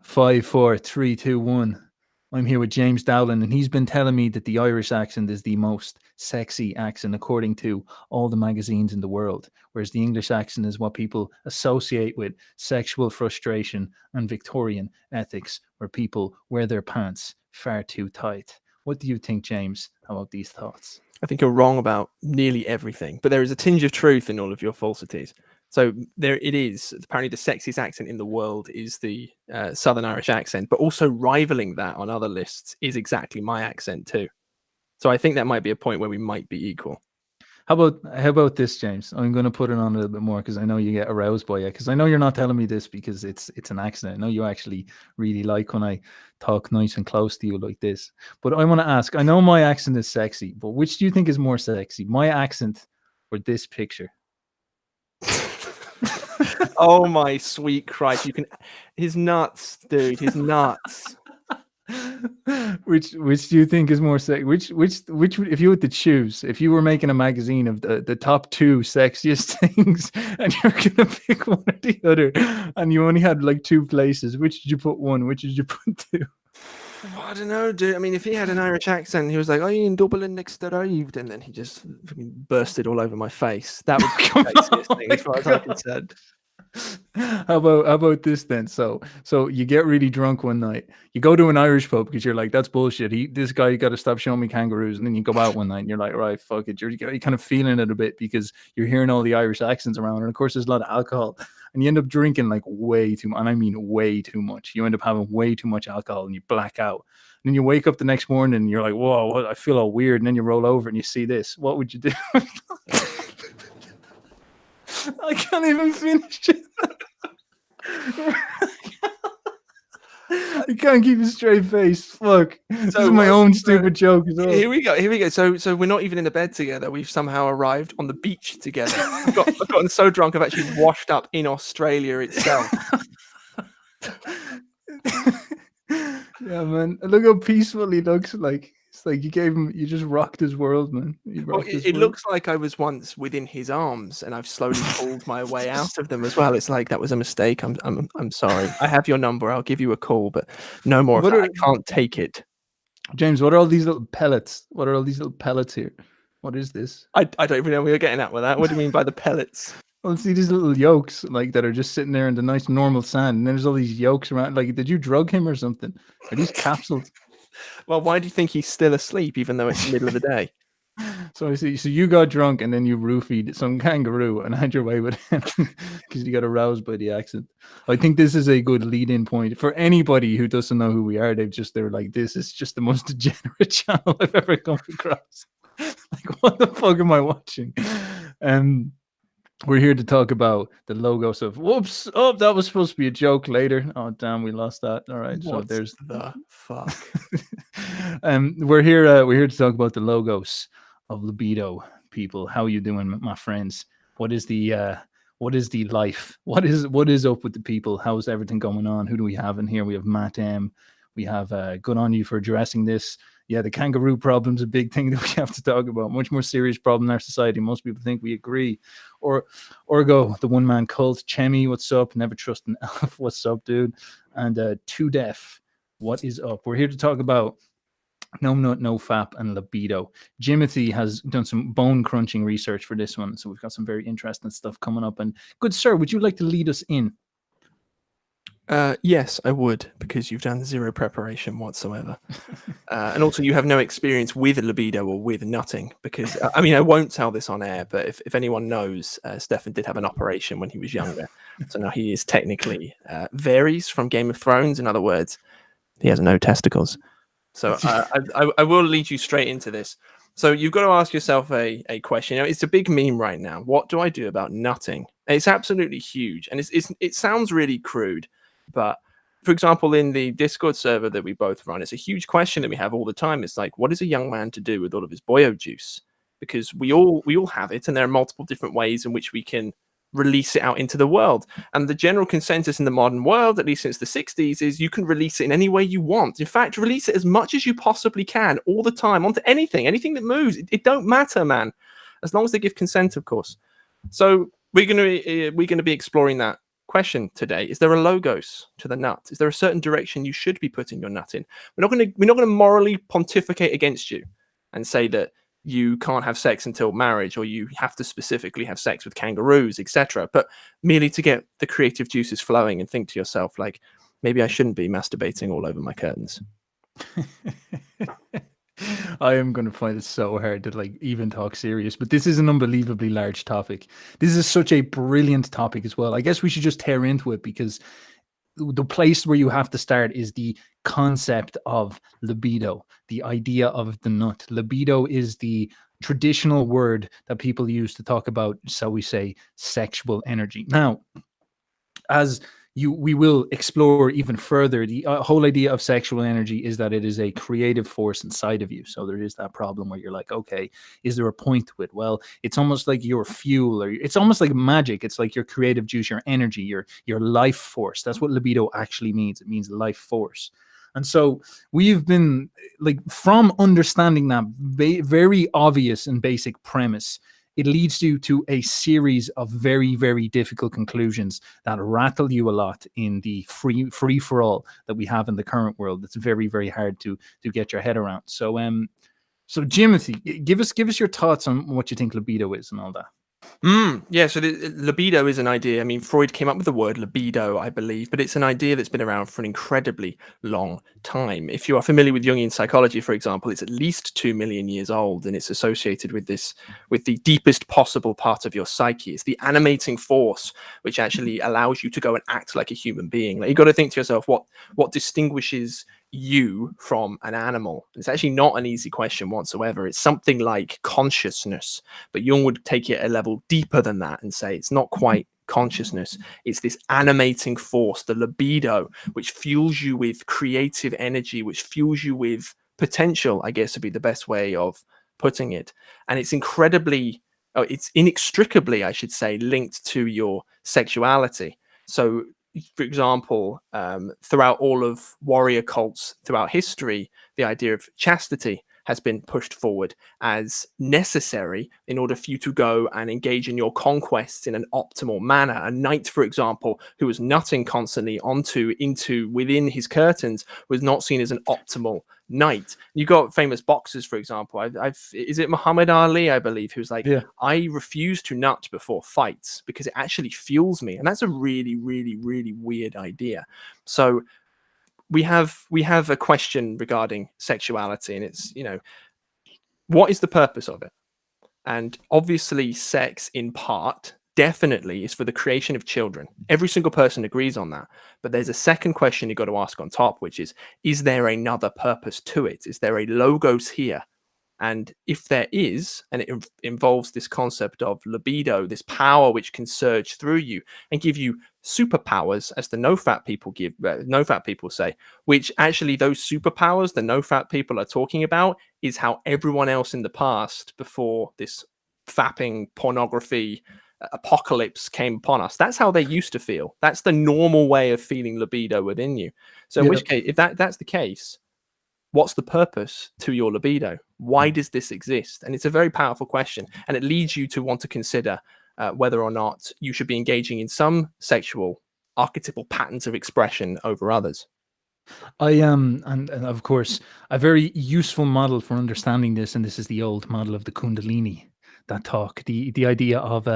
5, 4, 3, 2, 1. I'm here with James Dowland, and he's been telling me that the Irish accent is the most sexy accent according to all the magazines in the world, whereas the English accent is what people associate with sexual frustration and Victorian ethics, where people wear their pants far too tight. What do you think, James, about these thoughts? I think you're wrong about nearly everything, but there is a tinge of truth in all of your falsities. So there it is. Apparently, the sexiest accent in the world is the Southern Irish accent, but also rivaling that on other lists is exactly my accent too. So I think that might be a point where we might be equal. How about this, James? I'm going to put it on a little bit more because I know you get aroused by it. Because I know you're not telling me this because it's an accident. I know you actually really like when I talk nice and close to you like this. But I want to ask. I know my accent is sexy, but which do you think is more sexy, my accent or this picture? Oh my sweet Christ! He's nuts, dude. He's nuts. Which do you think is more sexy? Which if you had to choose, if you were making a magazine of the top 2 sexiest things and you're gonna pick one or the other and you only had like 2 places, which did you put 1, which did you put 2? I don't know, dude. I mean, if he had an Irish accent, he was like, "Are you in Dublin next arrived?" And then he just bursted all over my face. That was the sexiest thing as far as I can said. How about this then? So you get really drunk one night. You go to an Irish pub because you're like, that's bullshit. This guy got to stop showing me kangaroos. And then you go out one night and you're like, right, fuck it. You're kind of feeling it a bit because you're hearing all the Irish accents around. And of course, there's a lot of alcohol. And you end up drinking like way too much. And I mean way too much. You end up having way too much alcohol and you black out. And then you wake up the next morning and you're like, whoa, I feel all weird. And then you roll over and you see this. What would you do? I can't even finish it. I can't keep a straight face. Fuck. This is my own stupid joke as well. Here we go. So we're not even in a bed together. We've somehow arrived on the beach together. I've gotten so drunk I've actually washed up in Australia itself. Yeah, man. Look how peaceful he looks. Like it's like you just rocked his world, man. It looks like I was once within his arms and I've slowly pulled my way out of them as well. It's like that was a mistake. I'm sorry. I have your number. I'll give you a call, but no more. I can't take it. James, what are all these little pellets? What are all these little pellets here? What is this? I don't even know where you're getting at with that. What do you mean by the pellets? Well, see these little yolks like that are just sitting there in the nice normal sand, and then there's all these yolks around. Like, did you drug him or something? Are these capsules? Well, why do you think he's still asleep, even though it's the middle of the day? So I see. So you got drunk and then you roofied some kangaroo and had your way with him because you got aroused by the accent. I think this is a good lead-in point for anybody who doesn't know who we are. They're like, this is just the most degenerate channel I've ever come across. Like, what the fuck am I watching? We're here to talk about the logos of whoops. Oh, that was supposed to be a joke later. Oh, damn, we lost that. All right. So there's the fuck. We're here to talk about the logos of libido, people. How are you doing, my friends? What is the life? What is up with the people? How's everything going on? Who do we have in here? We have Matt M. We have good on you for addressing this. Yeah, the kangaroo problem's a big thing that we have to talk about. Much more serious problem in our society. Most people think we agree. Orgo, the one-man cult. Chemi, what's up? Never trust an elf. What's up, dude? And Too Deaf, what is up? We're here to talk about No Nut, No Fap, and libido. Jimothy has done some bone-crunching research for this one, so we've got some very interesting stuff coming up. And good sir, would you like to lead us in? Yes, I would, because you've done zero preparation whatsoever. And also you have no experience with libido or with nutting, because I mean, I won't tell this on air, but if anyone knows, Stefan did have an operation when he was younger. So now he is technically varies from Game of Thrones. In other words, he has no testicles. So I will lead you straight into this. So you've got to ask yourself a question. You know, it's a big meme right now. What do I do about nutting? It's absolutely huge. And it sounds really crude. But for example, in the Discord server that we both run, it's a huge question that we have all the time. It's like, what is a young man to do with all of his boyo juice? Because we all have it, and there are multiple different ways in which we can release it out into the world. And the general consensus in the modern world, at least since the 60s, is you can release it in any way you want. In fact, release it as much as you possibly can, all the time, onto anything that moves. It don't matter, man, as long as they give consent, of course. So we're going to be exploring that question today: is there a logos to the nut? Is there a certain direction you should be putting your nut in? We're not going to morally pontificate against you and say that you can't have sex until marriage, or you have to specifically have sex with kangaroos, etc. But merely to get the creative juices flowing and think to yourself, like, maybe I shouldn't be masturbating all over my curtains. I am going to find it so hard to like even talk serious, but this is an unbelievably large topic. This is such a brilliant topic as well. I guess we should just tear into it, because the place where you have to start is the concept of libido, the idea of the nut. Libido is the traditional word that people use to talk about, shall we say, sexual energy. Now, as we will explore even further, the whole idea of sexual energy is that it is a creative force inside of you. So there is that problem where you're like, okay, is there a point to it? Well, it's almost like your fuel, or it's almost like magic. It's like your creative juice, your energy, your life force. That's what libido actually means. It means life force. And so we've been like, from understanding that very obvious and basic premise, it leads you to a series of very, very difficult conclusions that rattle you a lot in the free for all that we have in the current world. It's very, very hard to get your head around. So, so Jimothy, give us your thoughts on what you think libido is and all that. Yeah, so the libido is an idea. I mean, Freud came up with the word libido, I believe, but it's an idea that's been around for an incredibly long time. If you are familiar with Jungian psychology, for example, it's at least 2 million years old, and it's associated with the deepest possible part of your psyche. It's the animating force which actually allows you to go and act like a human being. Like, you got to think to yourself, what distinguishes you from an animal? It's actually not an easy question whatsoever. It's something like consciousness, but Jung would take it a level deeper than that and say it's not quite consciousness. It's this animating force, the libido, which fuels you with creative energy, which fuels you with potential, I guess would be the best way of putting it. And it's it's inextricably, I should say, linked to your sexuality. So, for example, throughout all of warrior cults throughout history, the idea of chastity has been pushed forward as necessary in order for you to go and engage in your conquests in an optimal manner. A knight, for example, who was nutting constantly within his curtains was not seen as an optimal knight. You got famous boxers, for example. Is it Muhammad Ali, I believe, who's like, Yeah. I refuse to nut before fights because it actually fuels me. And that's a really, really, really weird idea. So we have a question regarding sexuality, and it's, what is the purpose of it? And obviously sex in part definitely is for the creation of children. Every single person agrees on that. But there's a second question you've got to ask on top, which is there another purpose to it? Is there a logos here? And if there is, and it involves this concept of libido, this power which can surge through you and give you superpowers, as the no-fat people say, which actually those superpowers the no-fat people are talking about is how everyone else in the past, before this fapping pornography apocalypse came upon us, that's how they used to feel. That's the normal way of feeling libido within you. So in which case, if that's the case, what's the purpose to your libido? Why does this exist? And it's a very powerful question, and it leads you to want to consider whether or not you should be engaging in some sexual archetypal patterns of expression over others. I am, and of course, a very useful model for understanding this, and this is the old model of the Kundalini, that talk, the idea of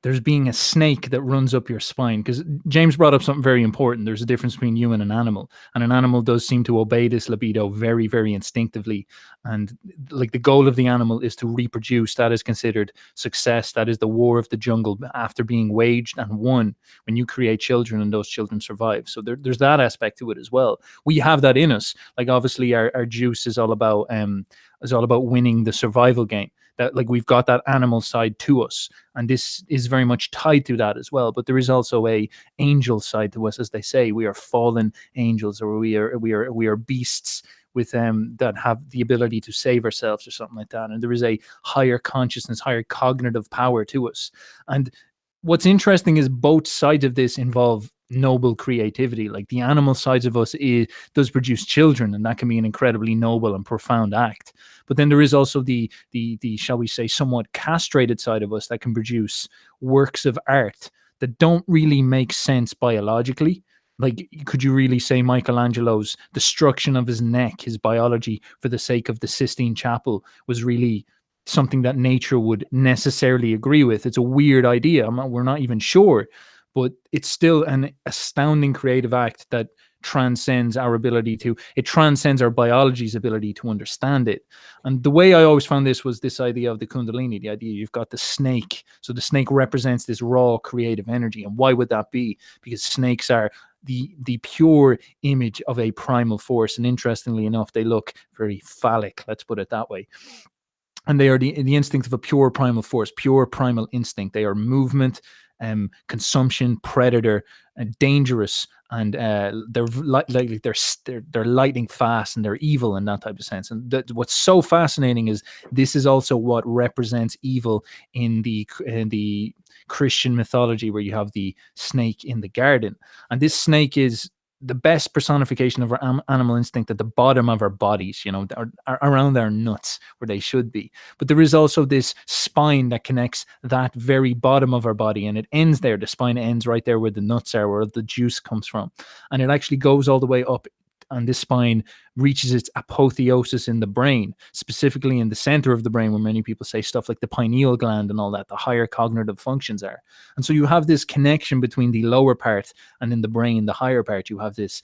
there's being a snake that runs up your spine. Because James brought up something very important. There's a difference between you and an animal does seem to obey this libido very, very instinctively. And like, the goal of the animal is to reproduce. That is considered success. That is the war of the jungle after being waged and won when you create children and those children survive. So there's that aspect to it as well. We have that in us. Like, obviously our juice is all about winning the survival game. That, like, we've got that animal side to us, and this is very much tied to that as well. But there is also a angel side to us, as they say. We are fallen angels, or we are beasts with that have the ability to save ourselves or something like that. And there is a higher consciousness, higher cognitive power to us. And what's interesting is both sides of this involve noble creativity. Like, the animal sides of us does produce children, and that can be an incredibly noble and profound act. But then there is also the shall we say, somewhat castrated side of us that can produce works of art that don't really make sense biologically. Like, could you really say Michelangelo's destruction of his neck, his biology, for the sake of the Sistine Chapel, was really something that nature would necessarily agree with? It's a weird idea. We're not even sure, but it's still an astounding creative act that transcends our ability to, it transcends our biology's ability to understand it. And the way I always found this was this idea of the Kundalini, the idea you've got the snake. So the snake represents this raw creative energy. And why would that be? Because snakes are the pure image of a primal force. And interestingly enough, they look very phallic, let's put it that way. And they are the instinct of a pure primal force, pure primal instinct. They are movement, consumption, predator, dangerous, and they're they're lightning fast, and they're evil in that type of sense. And what's so fascinating is this is also what represents evil in the Christian mythology, where you have the snake in the garden, and this snake is the best personification of our animal instinct at the bottom of our bodies, around our nuts where they should be. But there is also this spine that connects that very bottom of our body, and it ends there. The spine ends right there where the nuts are, where the juice comes from. And it actually goes all the way up, and this spine reaches its apotheosis in the brain, specifically in the center of the brain, where many people say stuff like the pineal gland and all that, the higher cognitive functions are. And so you have this connection between the lower part and in the brain, the higher part. You have this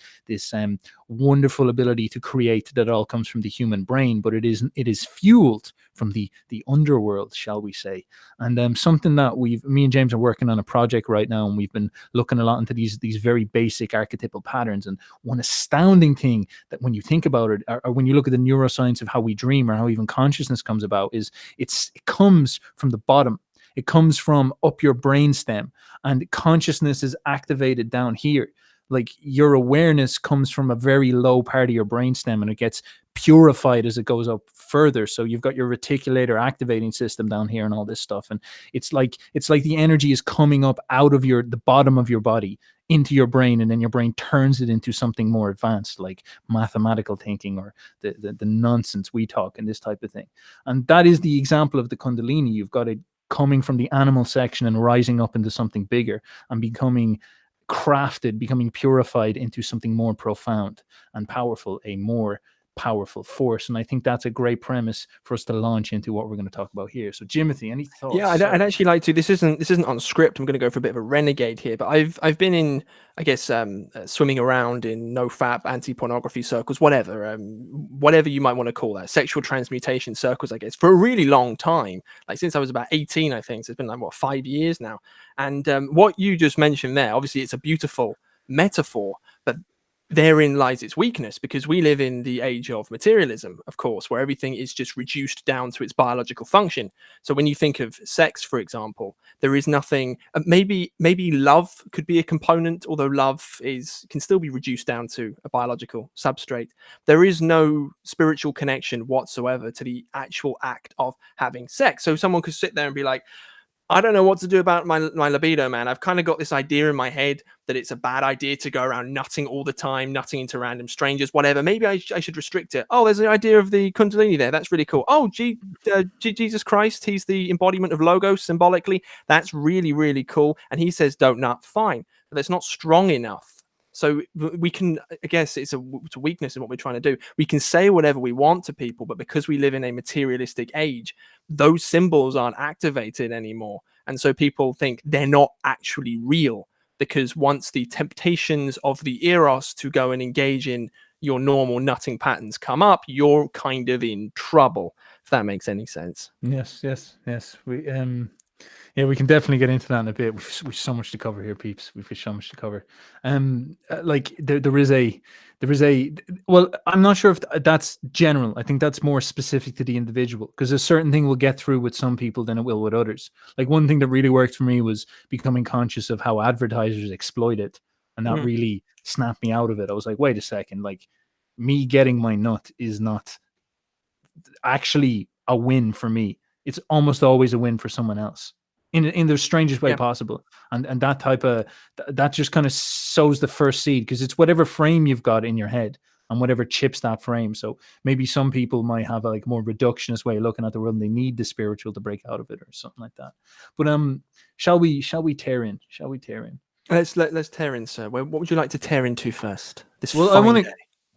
wonderful ability to create that all comes from the human brain, but it is fueled from the underworld, shall we say. And something that me and James are working on a project right now, and we've been looking a lot into these very basic archetypal patterns. And one astounding thing that when you think about it, or when you look at the neuroscience of how we dream, or how even consciousness comes about, is it comes from the bottom. It comes from up your brainstem, and consciousness is activated down here. Like, your awareness comes from a very low part of your brainstem, and it gets purified as it goes up further. So you've got your reticulator activating system down here and all this stuff. And it's like the energy is coming up out of the bottom of your body into your brain, and then your brain turns it into something more advanced, like mathematical thinking, or the nonsense we talk, and this type of thing. And that is the example of the Kundalini. You've got it coming from the animal section and rising up into something bigger, and becoming crafted, becoming purified into something more profound and powerful, a more powerful force. And I think that's a great premise for us to launch into what we're going to talk about here. So, Jimothy, any thoughts? Yeah, I'd actually like to. This isn't on script. I'm going to go for a bit of a renegade here, but I've been in, I guess, swimming around in no-fap, anti-pornography circles, whatever you might want to call that, sexual transmutation circles, I guess, for a really long time. Like, since I was about 18, I think. So it's been like 5 years now. And what you just mentioned there, obviously, it's a beautiful metaphor, but therein lies its weakness, because we live in the age of materialism, of course, where everything is just reduced down to its biological function. So when you think of sex, for example, there is nothing. Maybe love could be a component, although love can still be reduced down to a biological substrate. There is no spiritual connection whatsoever to the actual act of having sex. So someone could sit there and be like, I don't know what to do about my libido, man. I've kind of got this idea in my head that it's a bad idea to go around nutting all the time, nutting into random strangers, whatever. Maybe I should restrict it. Oh, there's an idea of the Kundalini there. That's really cool. Oh, Jesus Christ, he's the embodiment of Logos symbolically. That's really, really cool. And he says don't nut. Fine. But that's not strong enough. So we can, I guess it's a weakness in what we're trying to do. We can say whatever we want to people, but because we live in a materialistic age, those symbols aren't activated anymore. And so people think they're not actually real, because once the temptations of the eros to go and engage in your normal nutting patterns come up, you're kind of in trouble, if that makes any sense. Yes. We can definitely get into that in a bit. We've so much to cover here, peeps. We've so much to cover. Like there is a. Well, I'm not sure if that's general. I think that's more specific to the individual, because a certain thing will get through with some people than it will with others. Like, one thing that really worked for me was becoming conscious of how advertisers exploit it, and that really snapped me out of it. I was like, wait a second, like, me getting my nut is not actually a win for me. It's almost always a win for someone else, in the strangest way possible. And that type of, that just kind of sows the first seed, because it's whatever frame you've got in your head. and whatever chips that frame. So maybe some people might have a like more reductionist way of looking at the world and they need the spiritual to break out of it or something like that. But shall we tear in? Shall we tear in? Let's tear in, sir. What would you like to tear into first? This Well, fine day.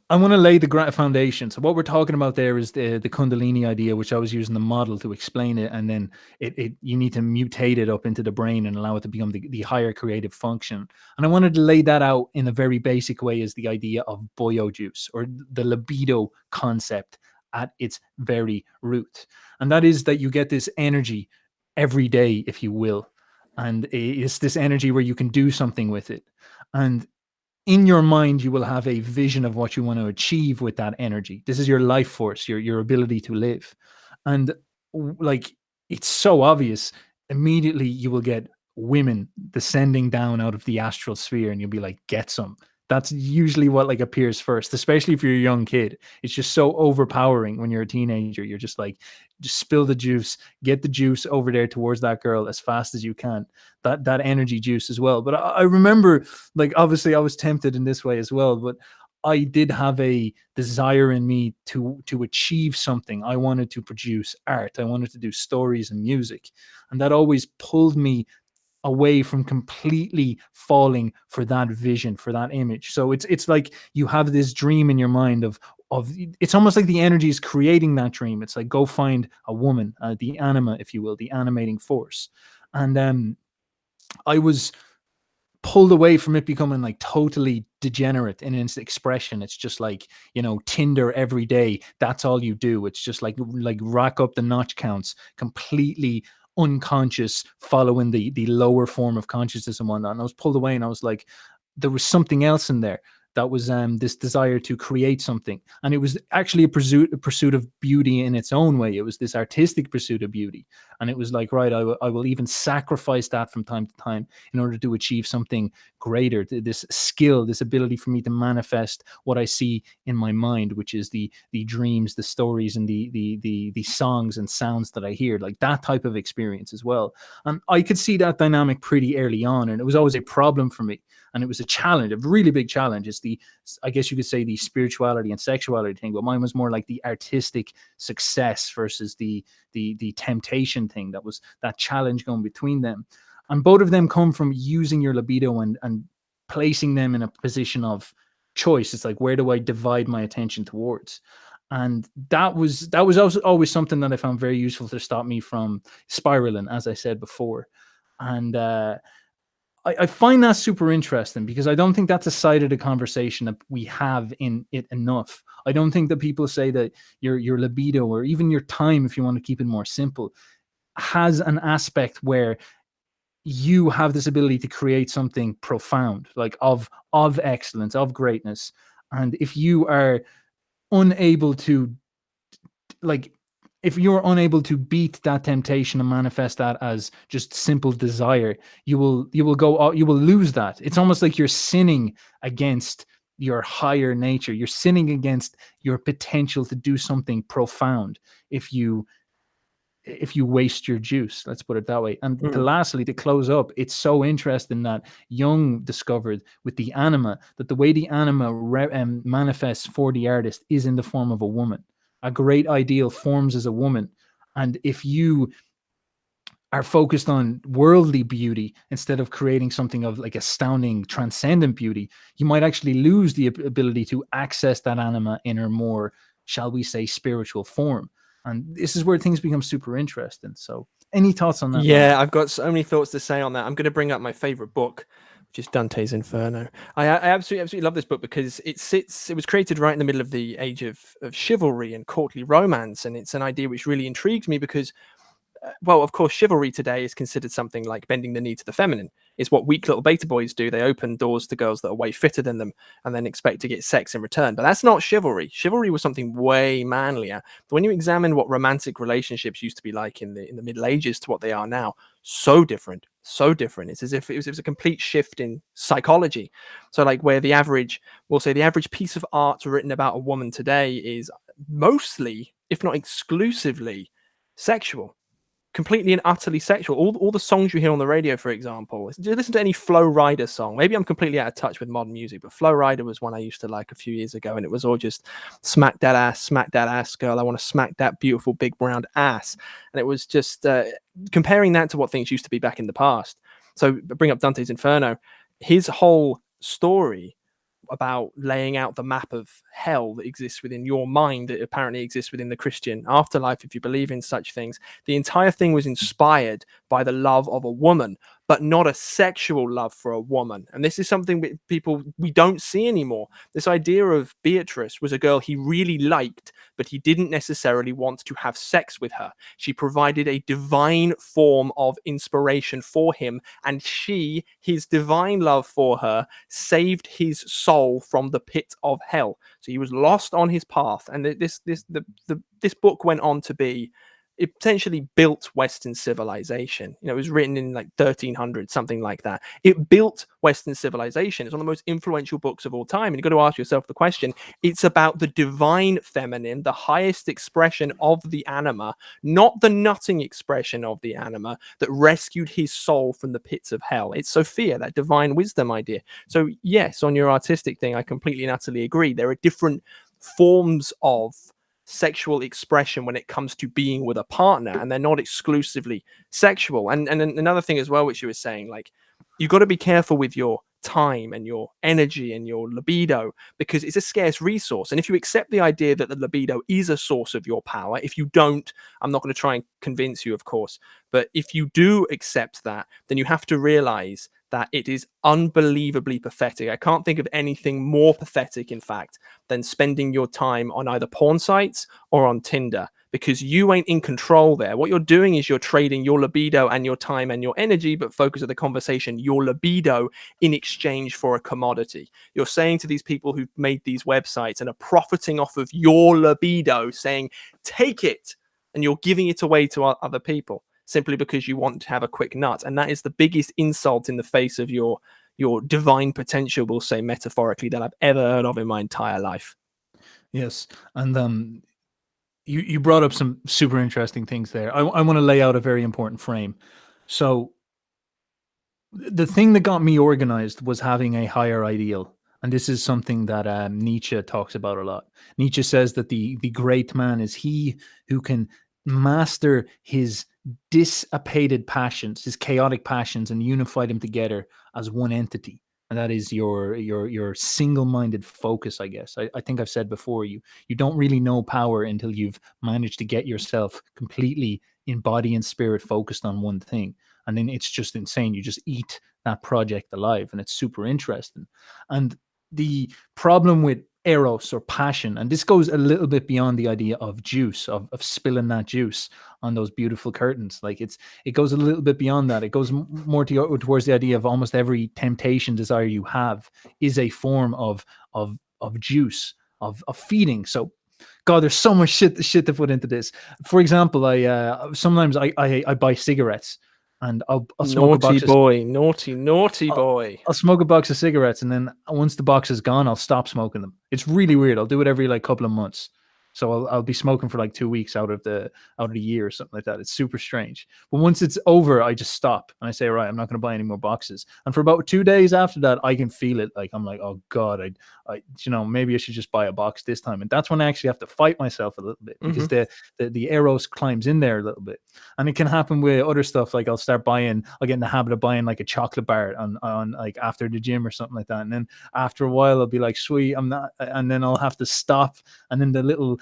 I want to lay the foundation. So what we're talking about there is the Kundalini idea, which I was using the model to explain it, and then you need to mutate it up into the brain and allow it to become the higher creative function. And I wanted to lay that out in a very basic way as the idea of boyo juice, or the libido concept at its very root. And that is that you get this energy every day, if you will. And it's this energy where you can do something with it. And in your mind, you will have a vision of what you want to achieve with that energy. This is your life force, your ability to live. And like, it's so obvious. Immediately you will get women descending down out of the astral sphere and you'll be like, get some. That's usually what like appears first, especially if you're a young kid. It's just so overpowering when you're a teenager. You're just like, just spill the juice, get the juice over there towards that girl as fast as you can. That energy juice as well. But I remember, like, obviously I was tempted in this way as well, but I did have a desire in me to achieve something. I wanted to produce art. I wanted to do stories and music. And that always pulled me away from completely falling for that vision, for that image. So it's like you have this dream in your mind of it's almost like the energy is creating that dream. It's like, go find a woman, the anima, if you will, the animating force. And I was pulled away from it becoming like totally degenerate in its expression. It's just like, Tinder every day. That's all you do. It's just like rack up the notch counts, completely unconscious, following the lower form of consciousness and whatnot. And I was pulled away and I was like, there was something else in there. That was this desire to create something. And it was actually a pursuit of beauty in its own way. It was this artistic pursuit of beauty. And it was like, right, I will even sacrifice that from time to time in order to achieve something greater, this skill, this ability for me to manifest what I see in my mind, which is the dreams, the stories, and the songs and sounds that I hear, like that type of experience as well. And I could see that dynamic pretty early on, and it was always a problem for me. And it was a challenge, a really big challenge. It's I guess you could say, the spirituality and sexuality thing, but mine was more like the artistic success versus the temptation thing. That was that challenge going between them. And both of them come from using your libido and placing them in a position of choice. It's like, where do I divide my attention towards? And that was also always something that I found very useful to stop me from spiraling, as I said before. And I find that super interesting, because I don't think that's a side of the conversation that we have in it enough. I don't think that people say that your libido, or even your time, if you want to keep it more simple, has an aspect where you have this ability to create something profound, like of excellence, of greatness. And if you are unable to, like, if you're unable to beat that temptation and manifest that as just simple desire, you will lose that. It's almost like you're sinning against your higher nature. You're sinning against your potential to do something profound if you waste your juice. Let's put it that way. And lastly, to close up, it's so interesting that Jung discovered with the anima that the way the anima manifests for the artist is in the form of a woman. A great ideal forms as a woman. And if you are focused on worldly beauty instead of creating something of like astounding, transcendent beauty, you might actually lose the ability to access that anima in her more, shall we say, spiritual form. And this is where things become super interesting. So any thoughts on that? Yeah, Ryan? I've got so many thoughts to say on that. I'm going to bring up my favorite book, which is Dante's Inferno. I absolutely love this book because it was created right in the middle of the age of chivalry and courtly romance. And it's an idea which really intrigued me because, well, of course, chivalry today is considered something like bending the knee to the feminine. It's what weak little beta boys do. They open doors to girls that are way fitter than them and then expect to get sex in return. But that's not chivalry. Chivalry was something way manlier. But when you examine what romantic relationships used to be like in the Middle Ages to what they are now, so different. So different. It's as if it was a complete shift in psychology. So like where the average piece of art written about a woman today is mostly, if not exclusively, sexual. completely and utterly sexual. All the songs you hear on the radio, for example, do you listen to any Flow Rider song? Maybe I'm completely out of touch with modern music, but Flow Rider was one I used to like a few years ago, and it was all just smack that ass, girl. I want to smack that beautiful big round ass. And it was just comparing that to what things used to be back in the past. So bring up Dante's Inferno. His whole story about laying out the map of hell that exists within your mind, that apparently exists within the Christian afterlife, if you believe in such things. The entire thing was inspired by the love of a woman, but not a sexual love for a woman. And this is something we don't see anymore. This idea of Beatrice was a girl he really liked, but he didn't necessarily want to have sex with her. She provided a divine form of inspiration for him, and his divine love for her, saved his soul from the pit of hell. So he was lost on his path, and this book went on to be, it potentially built Western civilization. You know, it was written in like 1300, something like that. It built Western civilization. It's one of the most influential books of all time. And you've got to ask yourself the question, it's about the divine feminine, the highest expression of the anima, not the nutting expression of the anima, that rescued his soul from the pits of hell. It's Sophia, that divine wisdom idea. So yes, on your artistic thing, I completely and utterly agree. There are different forms of sexual expression when it comes to being with a partner, and they're not exclusively sexual. And another thing as well, which you were saying, like, you got to be careful with your time and your energy and your libido, because it's a scarce resource. And if you accept the idea that the libido is a source of your power, if you don't, I'm not going to try and convince you, of course, but if you do accept that, then you have to realize that it is unbelievably pathetic. I can't think of anything more pathetic, in fact, than spending your time on either porn sites or on Tinder, because you ain't in control there. What you're doing is you're trading your libido and your time and your energy, but focus of the conversation, your libido, in exchange for a commodity. You're saying to these people who've made these websites and are profiting off of your libido, saying, take it, and you're giving it away to other people, simply because you want to have a quick nut. And that is the biggest insult in the face of your divine potential, we'll say metaphorically, that I've ever heard of in my entire life. Yes. And you brought up some super interesting things there. I want to lay out a very important frame. So the thing that got me organized was having a higher ideal. And this is something that Nietzsche talks about a lot. Nietzsche says that the great man is he who can master his dissipated passions, his chaotic passions, and unify them together as one entity. And that is your single-minded focus, I guess. I think I've said before, you don't really know power until you've managed to get yourself completely in body and spirit focused on one thing. And then it's just insane. You just eat that project alive, and it's super interesting. And the problem with eros or passion, and this goes a little bit beyond the idea of juice, of spilling that juice on those beautiful curtains. Like it goes a little bit beyond that. It goes more towards the idea of almost every temptation, desire you have is a form of juice, of feeding. So God, there's so much shit to put into this. For example, I sometimes I buy cigarettes, and I'll smoke a box. Naughty boy. I'll smoke a box of cigarettes, and then once the box is gone, I'll stop smoking them. It's really weird. I'll do it every like couple of months. So I'll be smoking for like 2 weeks out of the year or something like that. It's super strange. But once it's over, I just stop and I say, right, I'm not going to buy any more boxes. And for about 2 days after that, I can feel it. Like I'm like, oh God, I maybe I should just buy a box this time. And that's when I actually have to fight myself a little bit, because the eros climbs in there a little bit. And it can happen with other stuff. Like I'll get in the habit of buying like a chocolate bar on like after the gym or something like that. And then after a while, I'll be like, sweet, I'm not, and then I'll have to stop. And then the little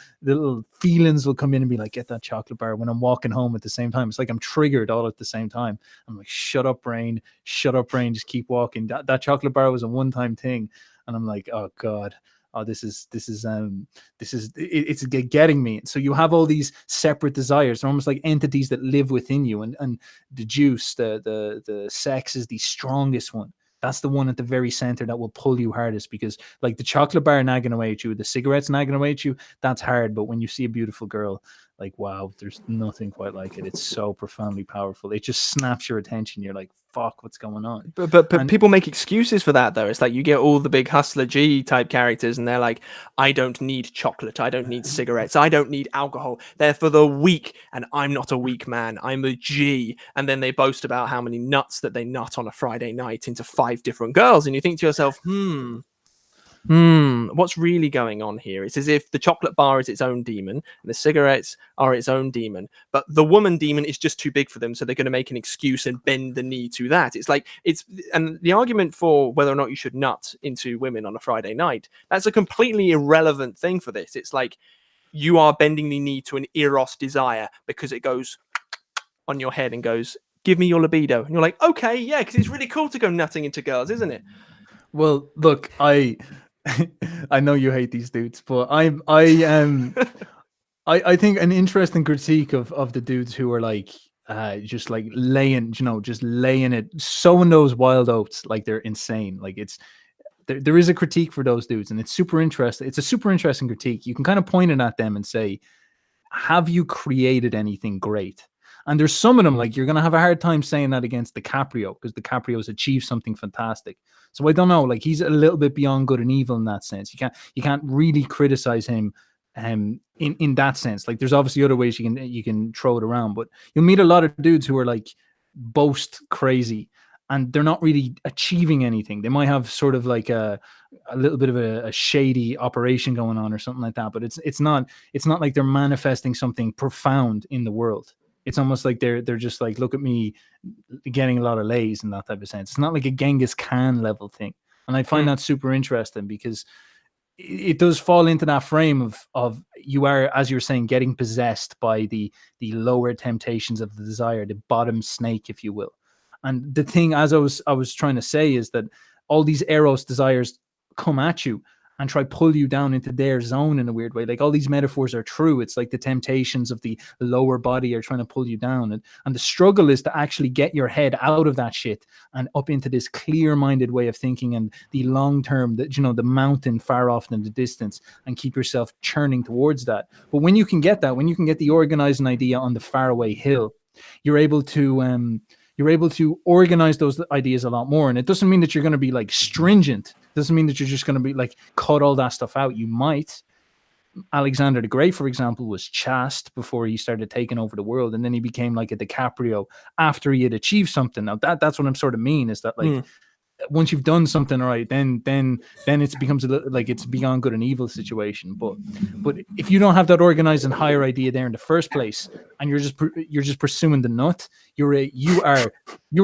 feelings will come in and be like, get that chocolate bar when I'm walking home at the same time. It's like I'm triggered all at the same time. I'm like, shut up brain, just keep walking. That chocolate bar was a one-time thing. And I'm like, oh God, it's getting me. So you have all these separate desires. They're almost like entities that live within you. And the juice, the sex is the strongest one. That's the one at the very center that will pull you hardest, because like the chocolate bar nagging away at you, the cigarettes nagging away at you, that's hard. But when you see a beautiful girl like, wow, there's nothing quite like it. It's so profoundly powerful. It just snaps your attention. You're like, fuck, what's going on? But And people make excuses for that, though. It's like you get all the big Hustler G type characters, and they're like, I don't need chocolate, I don't need cigarettes, I don't need alcohol. They're for the weak, and I'm not a weak man. I'm a G. And then they boast about how many nuts that they nut on a Friday night into 5 different girls, and you think to yourself, what's really going on here? It's as if the chocolate bar is its own demon and the cigarettes are its own demon, but the woman demon is just too big for them, so they're going to make an excuse and bend the knee to that. It's like, and the argument for whether or not you should nut into women on a Friday night, that's a completely irrelevant thing for this. It's like you are bending the knee to an eros desire because it goes on your head and goes, give me your libido. And you're like, okay, yeah, because it's really cool to go nutting into girls, isn't it? well, look, I know you hate these dudes, but I think an interesting critique of the dudes who are like just like laying, just laying it, sowing those wild oats like they're insane. Like there is a critique for those dudes, and it's super interesting. It's a super interesting critique. You can kind of point it at them and say, have you created anything great? And there's some of them, like, you're going to have a hard time saying that against DiCaprio, because DiCaprio's achieved something fantastic. So I don't know, like, he's a little bit beyond good and evil in that sense. You can't really criticize him in that sense. Like, there's obviously other ways you can throw it around, but you'll meet a lot of dudes who are like boast crazy, and they're not really achieving anything. They might have sort of like a little bit of a shady operation going on or something like that, but it's not like they're manifesting something profound in the world. It's almost like they're just like, look at me getting a lot of lays in that type of sense. It's not like a Genghis Khan level thing. And I find that super interesting, because it does fall into that frame of you are, as you're saying, getting possessed by the lower temptations of the desire, the bottom snake, if you will. And the thing, as I was trying to say, is that all these eros desires come at you and try pull you down into their zone in a weird way. Like, all these metaphors are true. It's like the temptations of the lower body are trying to pull you down. And the struggle is to actually get your head out of that shit and up into this clear-minded way of thinking, and the long-term, the mountain far off in the distance, and keep yourself churning towards that. But when you can get that, when you can get the organizing idea on the faraway hill, you're able to organize those ideas a lot more. And it doesn't mean that you're going to be like stringent. It doesn't mean that you're just going to be like cut all that stuff out. You might. Alexander the Great, for example, was chaste before he started taking over the world, and then he became like a DiCaprio after he had achieved something. Now that's what I'm sort of mean, is that like once you've done something right, then it becomes a little like it's beyond good and evil situation. But if you don't have that organized and higher idea there in the first place, and you're just pursuing the nut, you are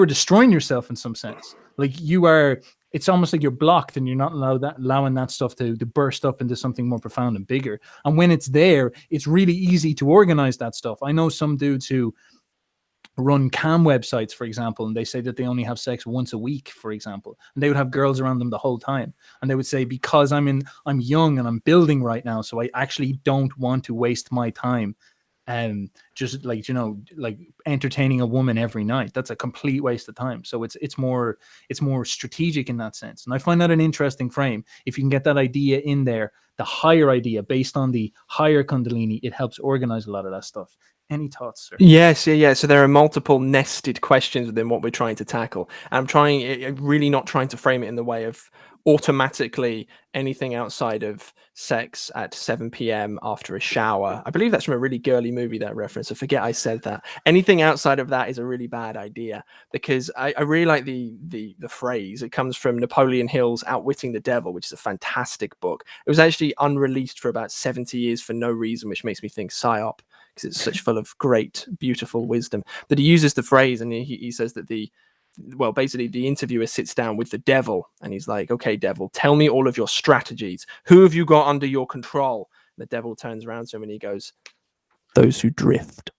destroying yourself in some sense. Like, it's almost like you're blocked, and you're not allowing that stuff to burst up into something more profound and bigger. And when it's there, it's really easy to organize that stuff. I know some dudes who run cam websites, for example, and they say that they only have sex once a week, for example, and they would have girls around them the whole time, and they would say, because I'm young and I'm building right now, so I actually don't want to waste my time just like entertaining a woman every night. That's a complete waste of time. So it's more strategic in that sense. And I find that an interesting frame. If you can get that idea in there, the higher idea based on the higher Kundalini, it helps organize a lot of that stuff. Any thoughts, sir? Yes, yeah. So there are multiple nested questions within what we're trying to tackle. I'm really not trying to frame it in the way of automatically anything outside of sex at 7 p.m. after a shower. I believe that's from a really girly movie, that reference. I forget I said that. Anything outside of that is a really bad idea, because I really like the phrase. It comes from Napoleon Hill's Outwitting the Devil, which is a fantastic book. It was actually unreleased for about 70 years for no reason, which makes me think psyop, because it's such full of great, beautiful wisdom. But he uses the phrase, and he says that basically the interviewer sits down with the devil, and he's like, okay, devil, tell me all of your strategies. Who have you got under your control? And the devil turns around to him and he goes, those who drift.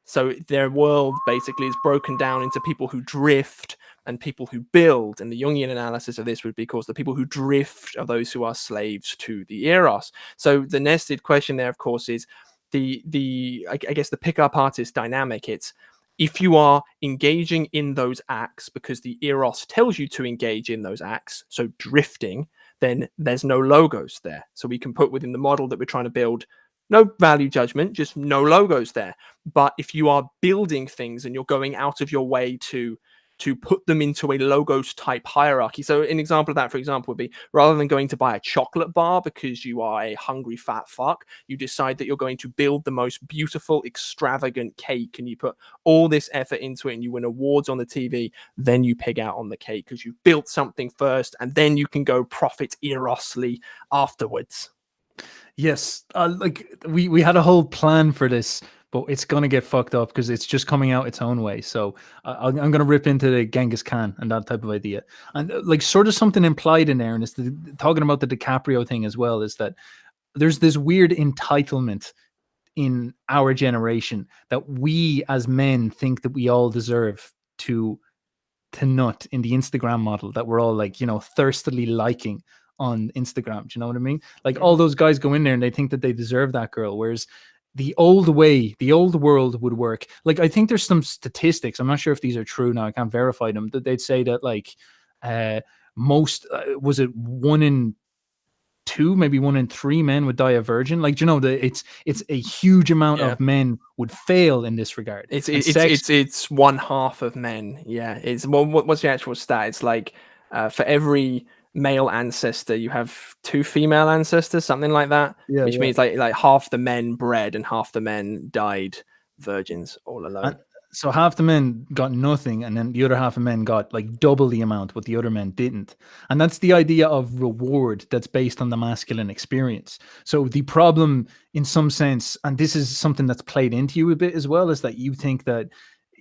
So their world basically is broken down into people who drift and people who build. And the Jungian analysis of this would be, of course, the people who drift are those who are slaves to the eros. So the nested question there, of course, is I guess the pickup artist dynamic. It's, if you are engaging in those acts because the eros tells you to engage in those acts, so drifting, then there's no logos there. So we can put within the model that we're trying to build No value judgment, just no logos there. But if you are building things and you're going out of your way to put them into a logos type hierarchy. So an example of that, for example, would be rather than going to buy a chocolate bar because you are a hungry fat fuck, you decide that you're going to build the most beautiful, extravagant cake, and you put all this effort into it and you win awards on the TV. Then you pig out on the cake because you built something first, and then you can go profit erosly afterwards. Yes, like we had a whole plan for this, but it's gonna get fucked up because it's just coming out its own way. So I'm gonna rip into the Genghis Khan and that type of idea, and like sort of something implied in there, and it's talking about the DiCaprio thing as well. Is that there's this weird entitlement in our generation that we as men think that we all deserve to nut in the Instagram model that we're all like, thirstily liking on Instagram. Do you know what I mean? Like all those guys go in there and they think that they deserve that girl. Whereas the old world would work. Like I think there's some statistics. I'm not sure if these are true now. I can't verify them. That they'd say that like most was it 1 in 2, maybe 1 in 3 men would die a virgin. Like, it's a huge amount of men would fail in this regard. It's one half of men. Yeah, it's what's the actual stat? It's like for every male ancestor, you have 2 female ancestors, something like that. Yeah, which means like half the men bred and half the men died virgins all alone. So half the men got nothing, and then the other half of men got like double the amount what the other men didn't. And that's the idea of reward that's based on the masculine experience. So the problem in some sense, and this is something that's played into you a bit as well, is that you think that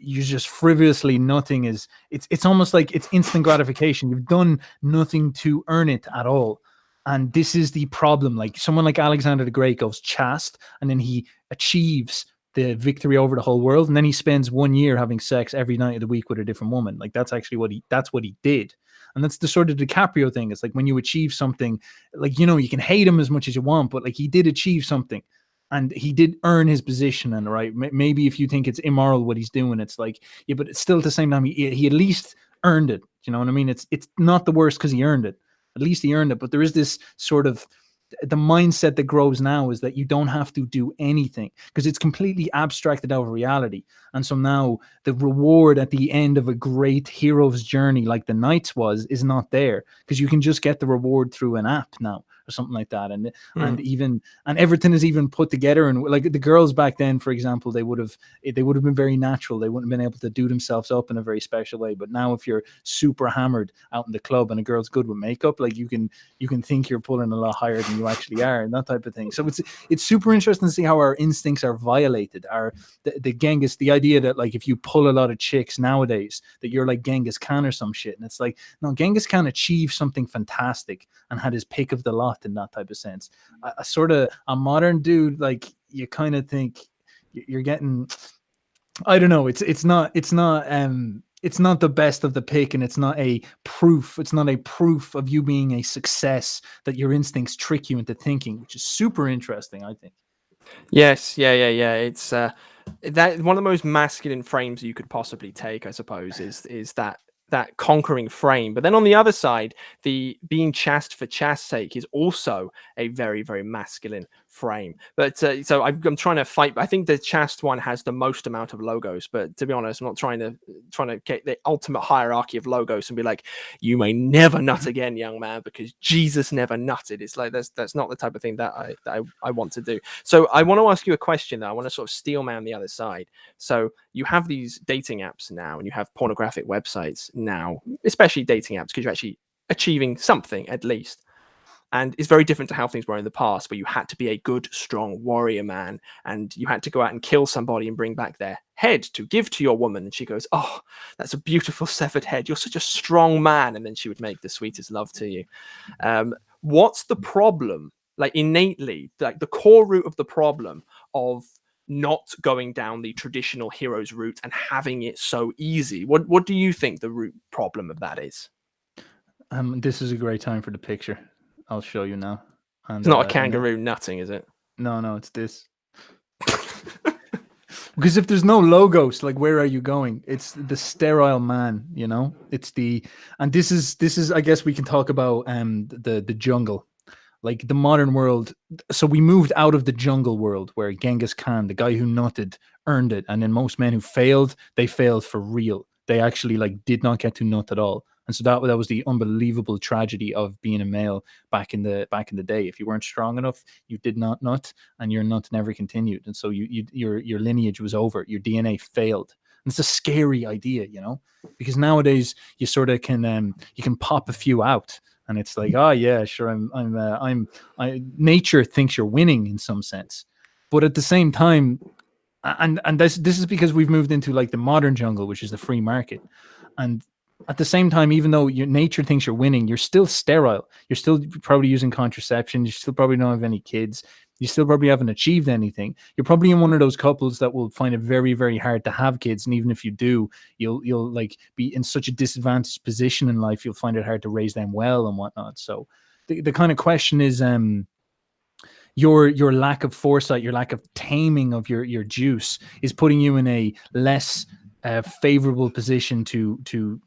you just frivolously nothing is it's almost like it's instant gratification. You've done nothing to earn it at all. And this is the problem. Like someone like Alexander the Great goes chaste, and then he achieves the victory over the whole world, and then he spends 1 year having sex every night of the week with a different woman. Like that's actually what he did. And that's the sort of DiCaprio thing. It's like when you achieve something, like, you can hate him as much as you want, but like he did achieve something and he did earn his position. And right, maybe if you think it's immoral what he's doing, it's like, yeah, but it's still at the same time, he at least earned it. You know what I mean? It's not the worst because he earned it. At least he earned it. But there is this sort of, the mindset that grows now is that you don't have to do anything because it's completely abstracted out of reality. And so now the reward at the end of a great hero's journey like the Knights was is not there because you can just get the reward through an app now or something like that. And everything is even put together. And like the girls back then, for example, they would have been very natural. They wouldn't have been able to do themselves up in a very special way. But now if you're super hammered out in the club and a girl's good with makeup, like you can think you're pulling a lot higher than you actually are, and that type of thing. So it's super interesting to see how our instincts are violated. The Genghis, the idea that like if you pull a lot of chicks nowadays that you're like Genghis Khan or some shit, and it's like, no, Genghis Khan achieved something fantastic and had his pick of the lot in that type of sense. A sort of a modern dude, like you kind of think you're getting, I don't know, it's not the best of the pick, and it's not a proof of you being a success that your instincts trick you into thinking, which is super interesting, I think. Yes, yeah. It's that one of the most masculine frames you could possibly take, I suppose, is that conquering frame. But then on the other side, the being chaste for chaste's sake is also a very, very masculine frame. But so I'm trying to fight. I think the chaste one has the most amount of logos. But to be honest, I'm not trying to get the ultimate hierarchy of logos and be like, you may never nut again, young man, because Jesus never nutted. It's like that's not the type of thing that I want to do. So I want to ask you a question, though. I want to sort of steel man the other side. So you have these dating apps now, and you have pornographic websites now, especially dating apps, because you're actually achieving something at least. And it's very different to how things were in the past, where you had to be a good, strong warrior man, and you had to go out and kill somebody and bring back their head to give to your woman. And she goes, "Oh, that's a beautiful severed head. You're such a strong man." And then she would make the sweetest love to you. What's the problem? Like innately, like the core root of the problem of not going down the traditional hero's route and having it so easy. What do you think the root problem of that is? This is a great time for the picture. I'll show you now. And, it's not a kangaroo nutting, is it? No, it's this. Because if there's no logos, like where are you going? It's the sterile man, it's and this is I guess we can talk about the jungle like the modern world. So we moved out of the jungle world where Genghis Khan, the guy who nutted, earned it, and then most men who failed, they failed for real. They actually like did not get to nut at all. And so that was the unbelievable tragedy of being a male back in the day. If you weren't strong enough, you did not nut, and your nut never continued. And so your lineage was over. Your DNA failed. And it's a scary idea, you know, because nowadays you sort of can you can pop a few out, and it's like, oh yeah, sure, nature thinks you're winning in some sense, but at the same time, and this is because we've moved into like the modern jungle, which is the free market, and at the same time, even though your nature thinks you're winning, you're still sterile. You're still probably using contraception. You still probably don't have any kids. You still probably haven't achieved anything. You're probably in one of those couples that will find it very, very hard to have kids. And even if you do, you'll like be in such a disadvantaged position in life. You'll find it hard to raise them well and whatnot. So the kind of question is, your lack of foresight, your lack of taming of your juice is putting you in a less favorable position to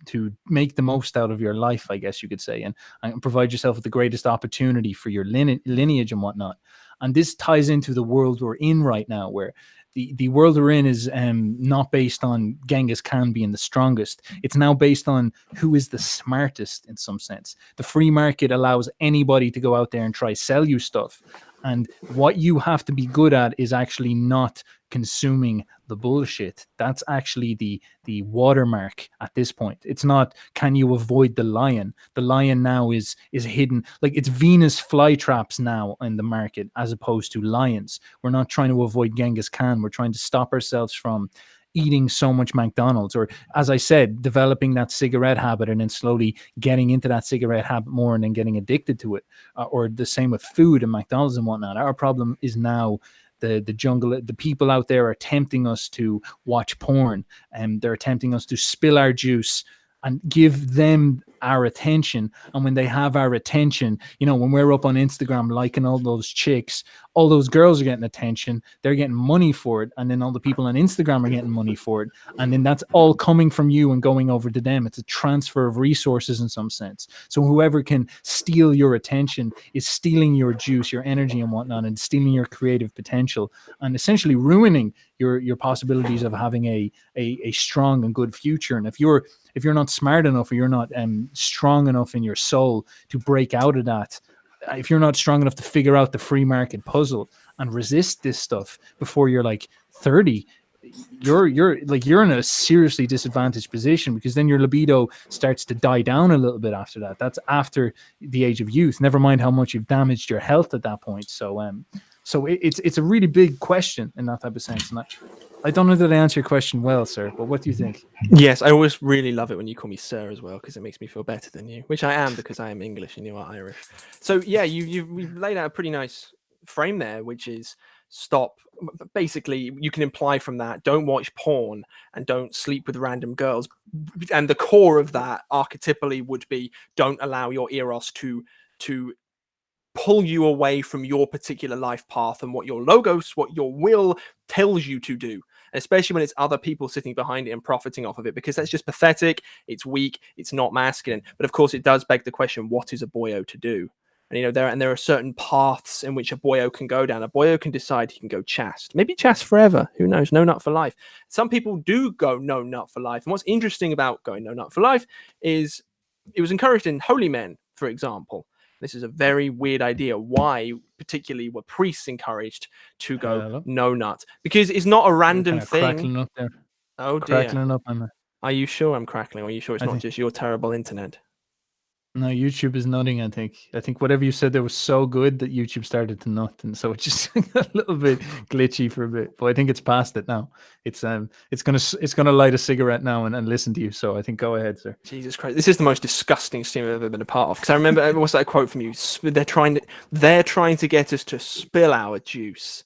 make the most out of your life, I guess you could say, and provide yourself with the greatest opportunity for your lineage and whatnot. And this ties into the world we're in right now, where the world we're in is not based on Genghis Khan being the strongest. It's now based on who is the smartest in some sense. The free market allows anybody to go out there and try sell you stuff. And what you have to be good at is actually not consuming the bullshit. That's actually the watermark at this point. It's not, can you avoid the lion? The lion now is hidden. Like, it's Venus flytraps now in the market as opposed to lions. We're not trying to avoid Genghis Khan. We're trying to stop ourselves from eating so much McDonald's, or, as I said, developing that cigarette habit and then slowly getting into that cigarette habit more and then getting addicted to it, or the same with food and McDonald's and whatnot. Our problem is now the jungle. The people out there are tempting us to watch porn, and they're tempting us to spill our juice and give them our attention. And when they have our attention, you know, when we're up on Instagram liking all those chicks, all those girls are getting attention, they're getting money for it, and then all the people on Instagram are getting money for it, and then that's all coming from you and going over to them. It's a transfer of resources in some sense. So whoever can steal your attention is stealing your juice, your energy and whatnot, and stealing your creative potential, and essentially ruining your possibilities of having a strong and good future. And if you're not smart enough, or you're not strong enough in your soul to break out of that, if you're not strong enough to figure out the free market puzzle and resist this stuff before you're like 30, you're in a seriously disadvantaged position, because then your libido starts to die down a little bit after that. That's after the age of youth, never mind how much you've damaged your health at that point. So it's a really big question in that type of sense. And I don't know that I answer your question well, sir, but what do you think? Yes, I always really love it when you call me sir as well, because it makes me feel better than you, which I am, because I am English and you are Irish. So yeah, you've laid out a pretty nice frame there, which is stop. Basically, you can imply from that, don't watch porn and don't sleep with random girls. And the core of that archetypally would be, don't allow your eros to pull you away from your particular life path and what your logos, what your will tells you to do, especially when it's other people sitting behind it and profiting off of it, because that's just pathetic, it's weak, it's not masculine. But of course, it does beg the question, what is a boyo to do? And you know, there are certain paths in which a boyo can go down. A boyo can decide he can go chaste, maybe chaste forever, who knows, no nut for life. Some people do go no nut for life. And what's interesting about going no nut for life is it was encouraged in holy men, for example. This is a very weird idea. Why particularly were priests encouraged to go no nut? Because it's not a random thing. Crackling up there. Oh dear. Crackling up. Are you sure I'm crackling? Or are you sure it's not just your terrible internet? No, YouTube is nutting, I think. I think whatever you said there was so good that YouTube started to nut, and so it just got a little bit glitchy for a bit. But I think it's past it now. It's gonna light a cigarette now and listen to you. So I think go ahead, sir. Jesus Christ, this is the most disgusting stream I've ever been a part of. Because I remember, what's that quote from you? They're trying to get us to spill our juice.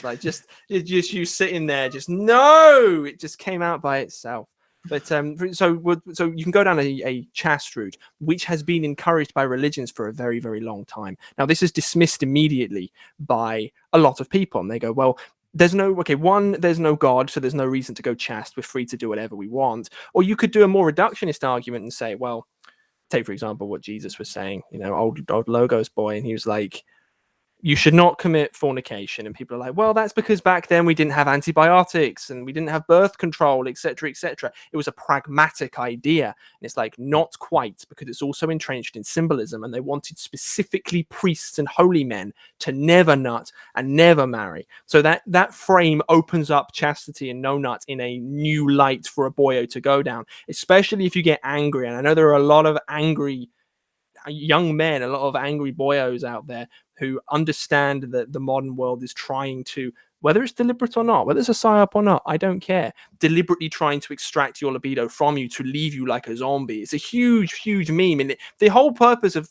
Like just you sitting there, just no, it just came out by itself. But so you can go down a chaste route, which has been encouraged by religions for a very, very long time. Now, this is dismissed immediately by a lot of people, and they go, well, there's no God, so there's no reason to go chaste. We're free to do whatever we want. Or you could do a more reductionist argument and say, well, take, for example, what Jesus was saying, old Logos boy, and he was like, you should not commit fornication. And people are like, well, that's because back then we didn't have antibiotics and we didn't have birth control, etc., etc. It was a pragmatic idea. And it's like, not quite, because it's also entrenched in symbolism. And they wanted specifically priests and holy men to never nut and never marry. So that frame opens up chastity and no nut in a new light for a boyo to go down, especially if you get angry. And I know there are a lot of angry young men, a lot of angry boyos out there who understand that the modern world is trying to, whether it's deliberate or not, whether it's a psyop or not, I don't care, deliberately trying to extract your libido from you to leave you like a zombie. It's a huge meme. And the whole purpose of,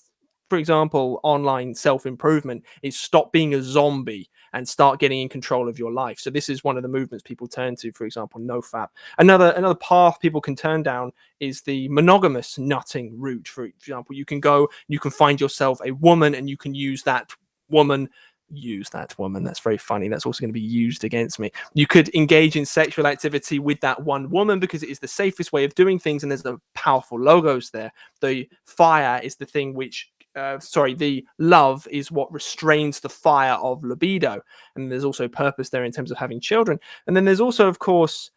for example, online self-improvement is stop being a zombie and start getting in control of your life. So this is one of the movements people turn to, for example, NoFap. Another path people can turn down is the monogamous nutting route. For example, you can find yourself a woman and you can use that woman. That's very funny. That's also going to be used against me. You could engage in sexual activity with that one woman because it is the safest way of doing things, and there's a powerful logos there. The fire is the thing which the love is what restrains the fire of libido, and there's also purpose there in terms of having children. And then there's also, of course,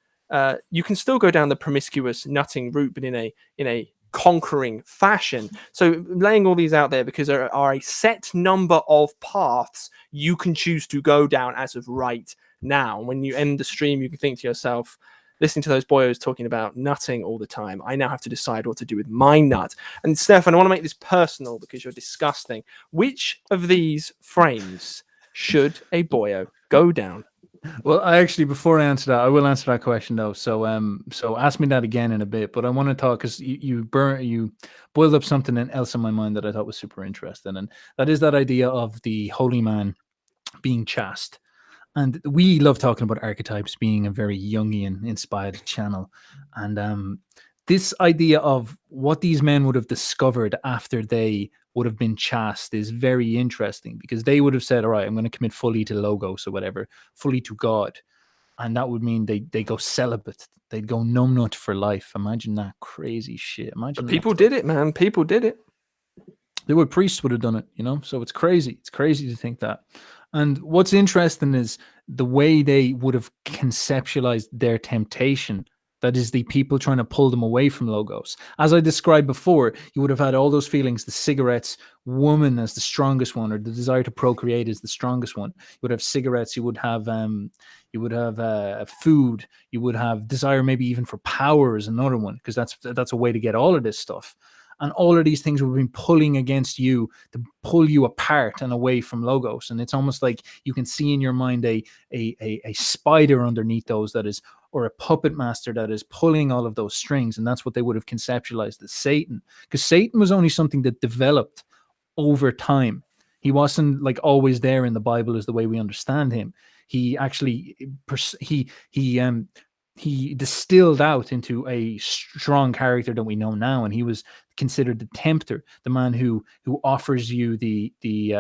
you can still go down the promiscuous nutting route, but in a conquering fashion. So laying all these out there because there are a set number of paths you can choose to go down as of right now. When you end the stream, you can think to yourself, listening to those boyos talking about nutting all the time, I now have to decide what to do with my nut. And Stefan, I want to make this personal because you're disgusting. Which of these frames should a boyo go down? Well, I actually, before I answer that, I will answer that question though. So ask me that again in a bit. But I want to talk because you boiled up something else in my mind that I thought was super interesting, and that is that idea of the holy man being chaste. And we love talking about archetypes, being a very Jungian inspired channel. And this idea of what these men would have discovered after they would have been chaste is very interesting, because they would have said, all right, I'm going to commit fully to Logos or whatever, fully to God. And that would mean they go celibate. They'd go numbnut for life. Imagine that crazy shit. Imagine But people did it, man. People did it. The priests would have done it, so it's crazy. It's crazy to think that. And what's interesting is the way they would have conceptualized their temptation. That is the people trying to pull them away from Logos. As I described before, you would have had all those feelings, the cigarettes, woman as the strongest one, or the desire to procreate is the strongest one. You would have cigarettes, you would have food, you would have desire maybe even for power is another one, because that's a way to get all of this stuff. And all of these things would have been pulling against you to pull you apart and away from Logos. And it's almost like you can see in your mind a spider underneath those that is, or a puppet master that is pulling all of those strings. And that's what they would have conceptualized as Satan. Because Satan was only something that developed over time. He wasn't like always there in the Bible as the way we understand him. He actually, he distilled out into a strong character that we know now, and he was considered the tempter, the man who offers you the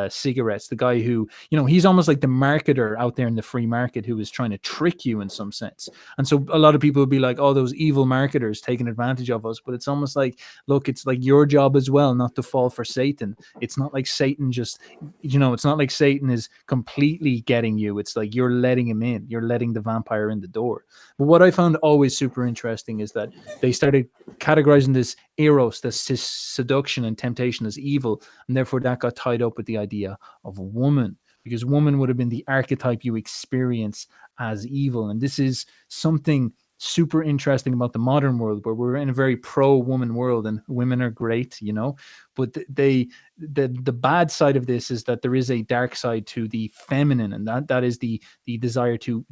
cigarettes, the guy who, he's almost like the marketer out there in the free market who is trying to trick you in some sense. And so a lot of people would be like, oh, those evil marketers taking advantage of us. But it's almost like, look, it's like your job as well not to fall for Satan. It's not like Satan just, it's not like Satan is completely getting you. It's like you're letting him in. You're letting the vampire in the door. But what I found always super interesting is that they started categorizing this eros, this seduction and temptation, as evil, and therefore that got tied up with the idea of a woman, because woman would have been the archetype you experience as evil. And this is something super interesting about the modern world, where we're in a very pro-woman world and women are great, but the bad side of this is that there is a dark side to the feminine, and that is the desire to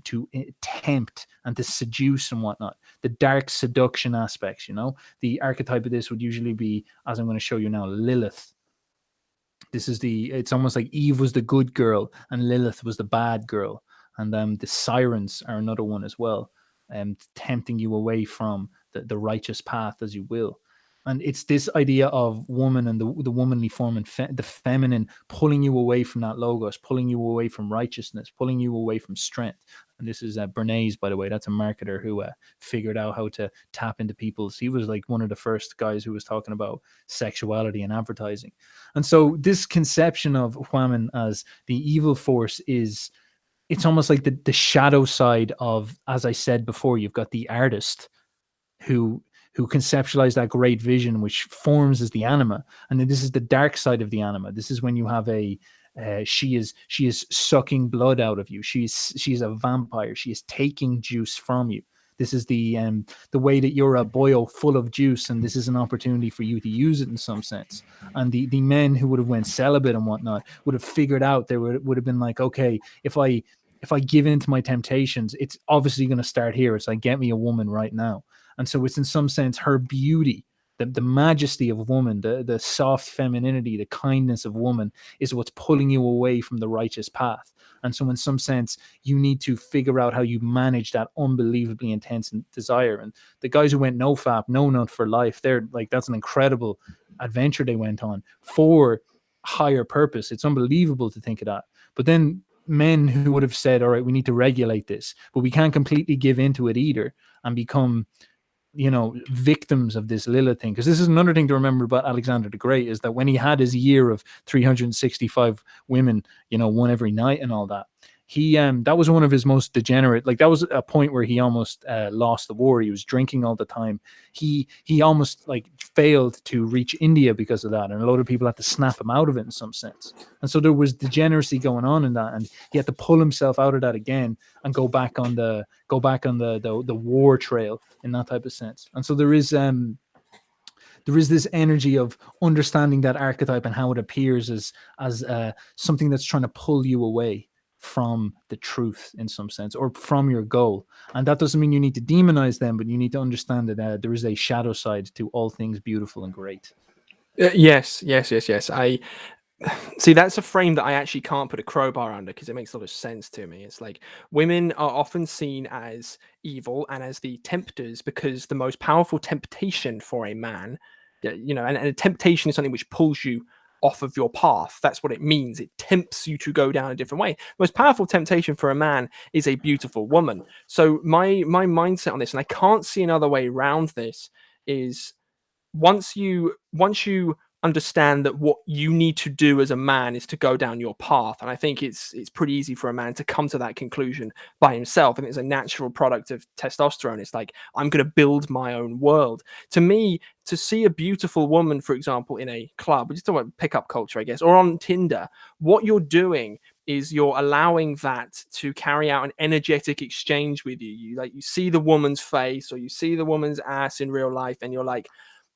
tempt and to seduce and whatnot, the dark seduction aspects. The archetype of this would usually be, as I'm going to show you now, Lilith. It's almost like Eve was the good girl and Lilith was the bad girl, and the sirens are another one as well, tempting you away from the righteous path, as you will. And it's this idea of woman and the womanly form and the feminine pulling you away from that logos, pulling you away from righteousness, pulling you away from strength. And this is Bernays, by the way. That's a marketer who figured out how to tap into people's. He was like one of the first guys who was talking about sexuality and advertising. And so this conception of woman as the evil force is, it's almost like the shadow side of, as I said before, you've got the artist who conceptualize that great vision which forms as the anima, and then this is the dark side of the anima. This is when you have a she is sucking blood out of you. She's a vampire. She is taking juice from you. This is the way that you're a boyo full of juice, and this is an opportunity for you to use it in some sense. And the men who would have went celibate and whatnot would have figured out, they would have been like, okay, if I give in to my temptations, it's obviously going to start here. It's like, get me a woman right now. And so it's in some sense her beauty, the majesty of woman, the soft femininity, the kindness of woman is what's pulling you away from the righteous path. And so in some sense, you need to figure out how you manage that unbelievably intense desire. And the guys who went no fap, no nut for life, they're like, that's an incredible adventure they went on for higher purpose. It's unbelievable to think of that. But then men who would have said, all right, we need to regulate this, but we can't completely give into it either and become, victims of this Lilith thing. Because this is another thing to remember about Alexander the Great, is that when he had his year of 365 women, one every night and all that, he that was one of his most degenerate, like that was a point where he almost lost the war. He was drinking all the time. He almost like failed to reach India because of that, and a lot of people had to snap him out of it in some sense. And so there was degeneracy going on in that, and he had to pull himself out of that again and go back on the war trail in that type of sense. And so there is this energy of understanding that archetype and how it appears as something that's trying to pull you away from the truth in some sense, or from your goal. And that doesn't mean you need to demonize them, but you need to understand that there is a shadow side to all things beautiful and great. Yes. I see, that's a frame that I actually can't put a crowbar under, because it makes a lot of sense to me. It's like women are often seen as evil and as the tempters, because the most powerful temptation for a man, and a temptation is something which pulls you off of your path. That's what it means. It tempts you to go down a different way. The most powerful temptation for a man is a beautiful woman. So my mindset on this, and I can't see another way around this, is once you understand that what you need to do as a man is to go down your path, and I think it's pretty easy for a man to come to that conclusion by himself, and it's a natural product of testosterone. It's like, I'm going to build my own world. To me, to see a beautiful woman, for example, in a club, we just talk about pickup culture, I guess, or on Tinder, what you're doing is you're allowing that to carry out an energetic exchange with you. You see the woman's face, or you see the woman's ass in real life, and you're like,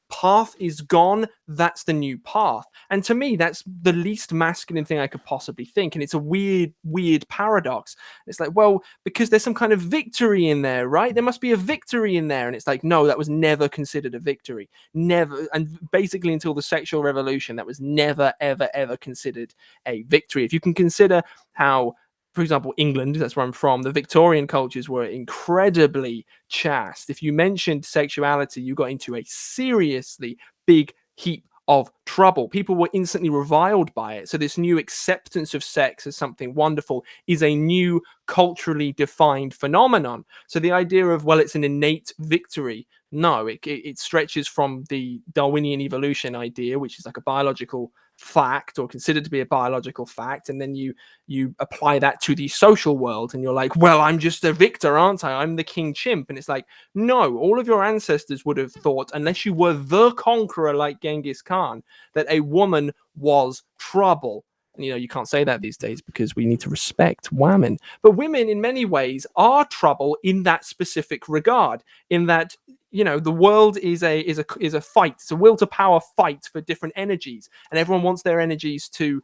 path is gone, that's the new path. And to me, that's the least masculine thing I could possibly think. And it's a weird paradox. It's like, well, because there's some kind of victory in there, right? There must be a victory in there. And it's like, no, that was never considered a victory. Never. And basically until the sexual revolution, that was never, ever, ever considered a victory. If you can consider how, for example, England, that's where I'm from, the Victorian cultures were incredibly chaste. If you mentioned sexuality, you got into a seriously big heap of trouble. People were instantly reviled by it. So this new acceptance of sex as something wonderful is a new culturally defined phenomenon. So the idea of, well, it's an innate victory, no, it stretches from the Darwinian evolution idea, which is like a biological fact, or considered to be a biological fact, and then you apply that to the social world, and you're like, well, I'm just a victor, aren't I? I'm the king chimp. And it's like, no, all of your ancestors would have thought, unless you were the conqueror like Genghis Khan, that a woman was trouble. And you can't say that these days because we need to respect women. But women in many ways are trouble in that specific regard, in that the world is a fight. It's a will to power fight for different energies, and everyone wants their energies to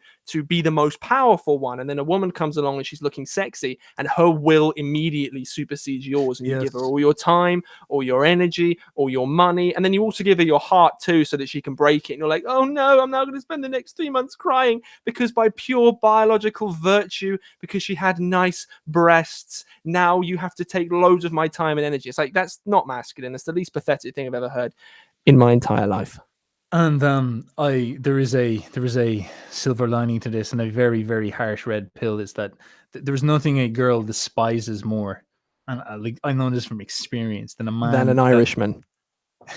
be the most powerful one. And then a woman comes along and she's looking sexy, and her will immediately supersedes yours, and you give her all your time, all your energy, all your money, and then you also give her your heart too, so that she can break it. And you're like, oh no, I'm now going to spend the next 3 months crying because by pure biological virtue, because she had nice breasts, now you have to take loads of my time and energy. It's like, that's not masculine. That's the least pathetic thing I've ever heard. in my entire life. And there is a silver lining to this, and a very, very harsh red pill is that there's nothing a girl despises more, and I know this from experience, than a Than man an that. Irishman. All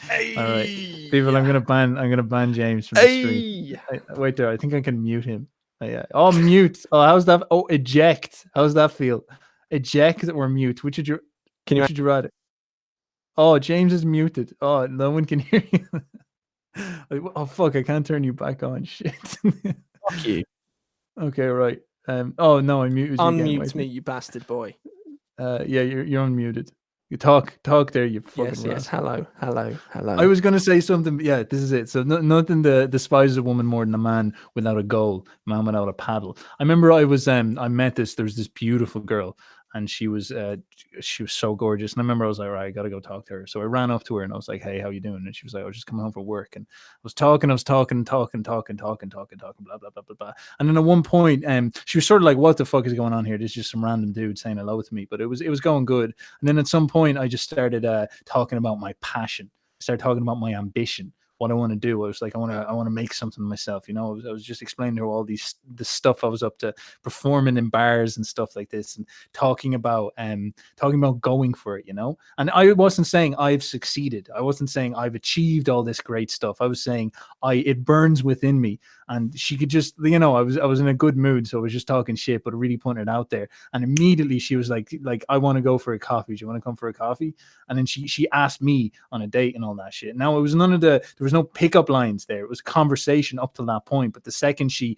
right, Hey, people, I'm gonna ban James from the stream. hey. Wait there, I think I can mute him. Yeah. Oh, mute. Oh, how's that? Oh, eject. How's that feel? Eject or mute? Can you? Which would you rather? Oh, James is muted. Oh, no one can hear you. Oh fuck! I can't turn you back on. Shit. Fuck you. Okay, right. Oh no, I muted you again. Unmute Wait. me, you bastard boy. Yeah, you're unmuted. You talk there. You fucking Yes. rascal. Hello. I was gonna say something. But yeah, this is it. So nothing despises a woman more than a man without a goal, a man without a paddle. I remember I met this. There was this beautiful girl, and she was so gorgeous. And I remember I was like, right, I gotta go talk to her. So I ran up to her and I was like, hey, how you doing? And she was like, I was just coming home from work. And I was talking, blah blah blah blah blah. And then at one point, she was sort of like, what the fuck is going on here? There's just some random dude saying hello to me. But it was going good. And then at some point, I just started talking about my passion. I started talking about my ambition, what I want to do. I was like, I want to make something of myself. You know, I was just explaining to her all the stuff I was up to, performing in bars and stuff like this, and talking about going for it. You know, and I wasn't saying I've succeeded. I wasn't saying I've achieved all this great stuff. I was saying it burns within me. And she could just, you know, I was in a good mood, so I was just talking shit, but really putting it out there. And immediately she was like, I want to go for a coffee. Do you want to come for a coffee? And then she asked me on a date and all that shit. Now it was there was no pickup lines there. It was conversation up till that point. But the second she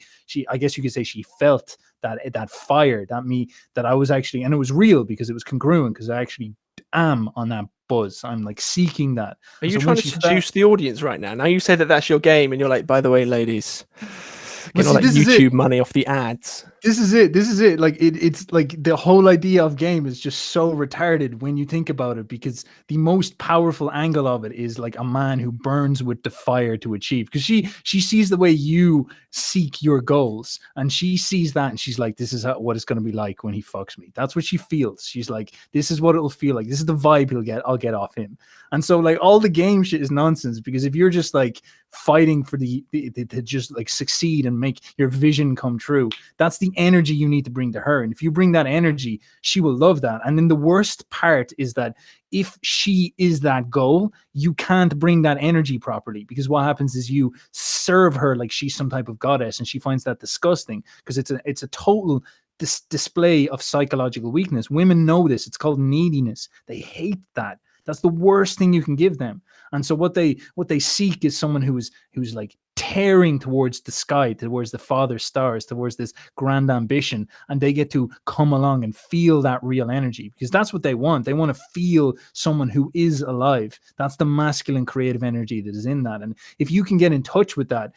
I guess you could say she felt that fire, that I was actually, and it was real because it was congruent, because I actually am on that buzz. I'm like seeking that. Are you So trying to seduce the audience right now? Now you say that that's your game, and you're like, by the way, ladies, getting all that YouTube money off the ads. This is it. Like it's like the whole idea of game is just so retarded when you think about it, because the most powerful angle of it is like a man who burns with the fire to achieve. Because she sees the way you seek your goals, and she sees that, and she's like, this is what it's going to be like when he fucks me. That's what she feels. She's like, this is what it'll feel like. This is the vibe I'll get off him. And so like all the game shit is nonsense, because if you're just like fighting for to just like succeed and make your vision come true, that's the energy you need to bring to her. And if you bring that energy, she will love that. And then the worst part is that if she is that goal, you can't bring that energy properly, because what happens is you serve her like she's some type of goddess, and she finds that disgusting, because it's a total display of psychological weakness. Women know this. It's called neediness. They hate that. That's the worst thing you can give them. And so what they seek is someone who's like tearing towards the sky, towards the father stars, towards this grand ambition, and they get to come along and feel that real energy, because that's what they want. They want to feel someone who is alive. That's the masculine creative energy that is in that. And if you can get in touch with that,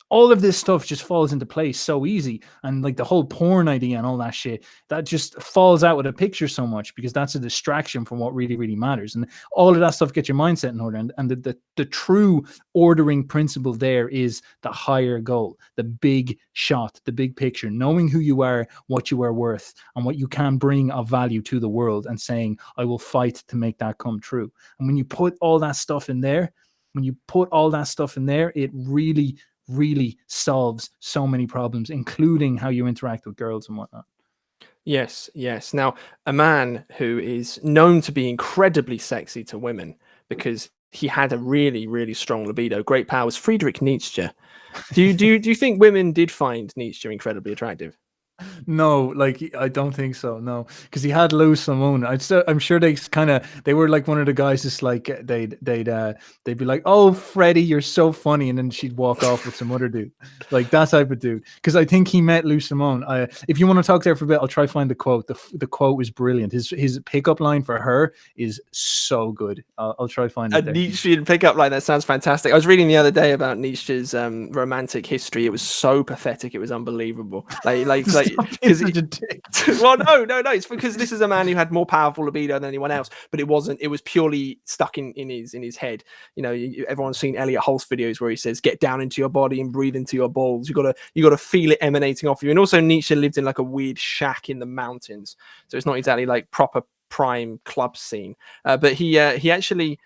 all of this stuff just falls into place so easy. And like the whole porn idea and all that shit, that just falls out with a picture so much, because that's a distraction from what really, really matters. And all of that stuff gets your mindset in order. And the true ordering principle there is the higher goal, the big shot, the big picture, knowing who you are, what you are worth, and what you can bring of value to the world, and saying, I will fight to make that come true. And when you put all that stuff in there, it really solves so many problems, including how you interact with girls and whatnot. Yes. Now, a man who is known to be incredibly sexy to women because he had a really, really strong libido, great powers, Friedrich Nietzsche. Do you think women did find Nietzsche incredibly attractive? No, like I don't think so. No, because he had Lou Simone. I'm sure they were like one of the guys. Just like they'd be like, "Oh, Freddie, you're so funny," and then she'd walk off with some other dude, like that type of dude. Because I think he met Lou Simone. If you want to talk there for a bit, I'll try find the quote. The quote was brilliant. His pickup line for her is so good. I'll try find it. A Nietzschean pickup line, that sounds fantastic. I was reading the other day about Nietzsche's romantic history. It was so pathetic. It was unbelievable. Like. Because well, no, it's because this is a man who had more powerful libido than anyone else, but it was purely stuck in his head. You know, everyone's seen Elliot Hulse videos where he says, "Get down into your body and breathe into your balls." You gotta feel it emanating off you. And also, Nietzsche lived in like a weird shack in the mountains, so it's not exactly like proper prime club scene. But he actually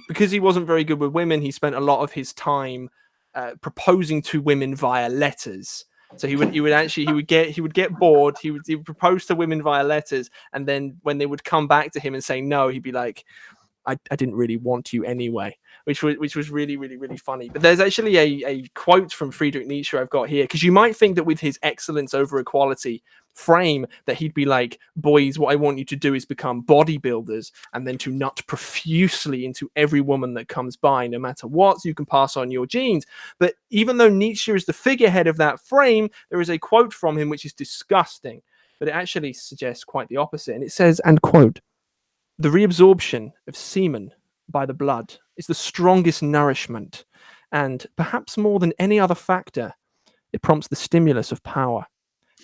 because he wasn't very good with women, he spent a lot of his time proposing to women via letters. So he would get bored. He would propose to women via letters, and then when they would come back to him and say no, he'd be like, I didn't really want you anyway, which was really, really, really funny. But there's actually a quote from Friedrich Nietzsche I've got here, because you might think that with his excellence over equality frame that he'd be like, boys, what I want you to do is become bodybuilders and then to nut profusely into every woman that comes by, no matter what, so you can pass on your genes. But even though Nietzsche is the figurehead of that frame, there is a quote from him which is disgusting, but it actually suggests quite the opposite. And it says, and quote, "The reabsorption of semen by the blood is the strongest nourishment, and perhaps more than any other factor, it prompts the stimulus of power,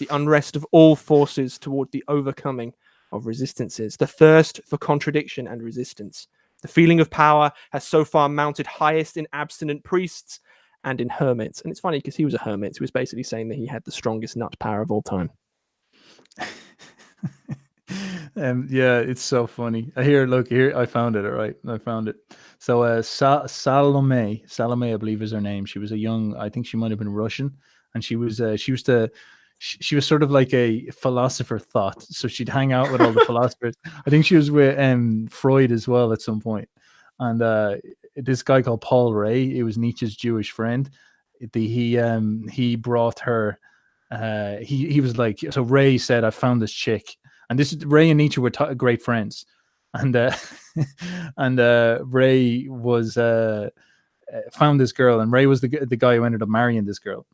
the unrest of all forces toward the overcoming of resistances, the thirst for contradiction and resistance. The feeling of power has so far mounted highest in abstinent priests and in hermits." And it's funny because he was a hermit. So he was basically saying that he had the strongest nut power of all time. Yeah, it's so funny. Look here, I found it. All right, I found it. So Salome, I believe is her name. She was a young, I think she might have been Russian, and she was she was sort of like a philosopher thought. So she'd hang out with all the philosophers. I think she was with Freud as well at some point. And this guy called Paul Ray, it was Nietzsche's Jewish friend. He brought her. He was like, so Ray said, "I found this chick." And this Ray and Nietzsche were great friends, and and Ray was found this girl, and Ray was the guy who ended up marrying this girl.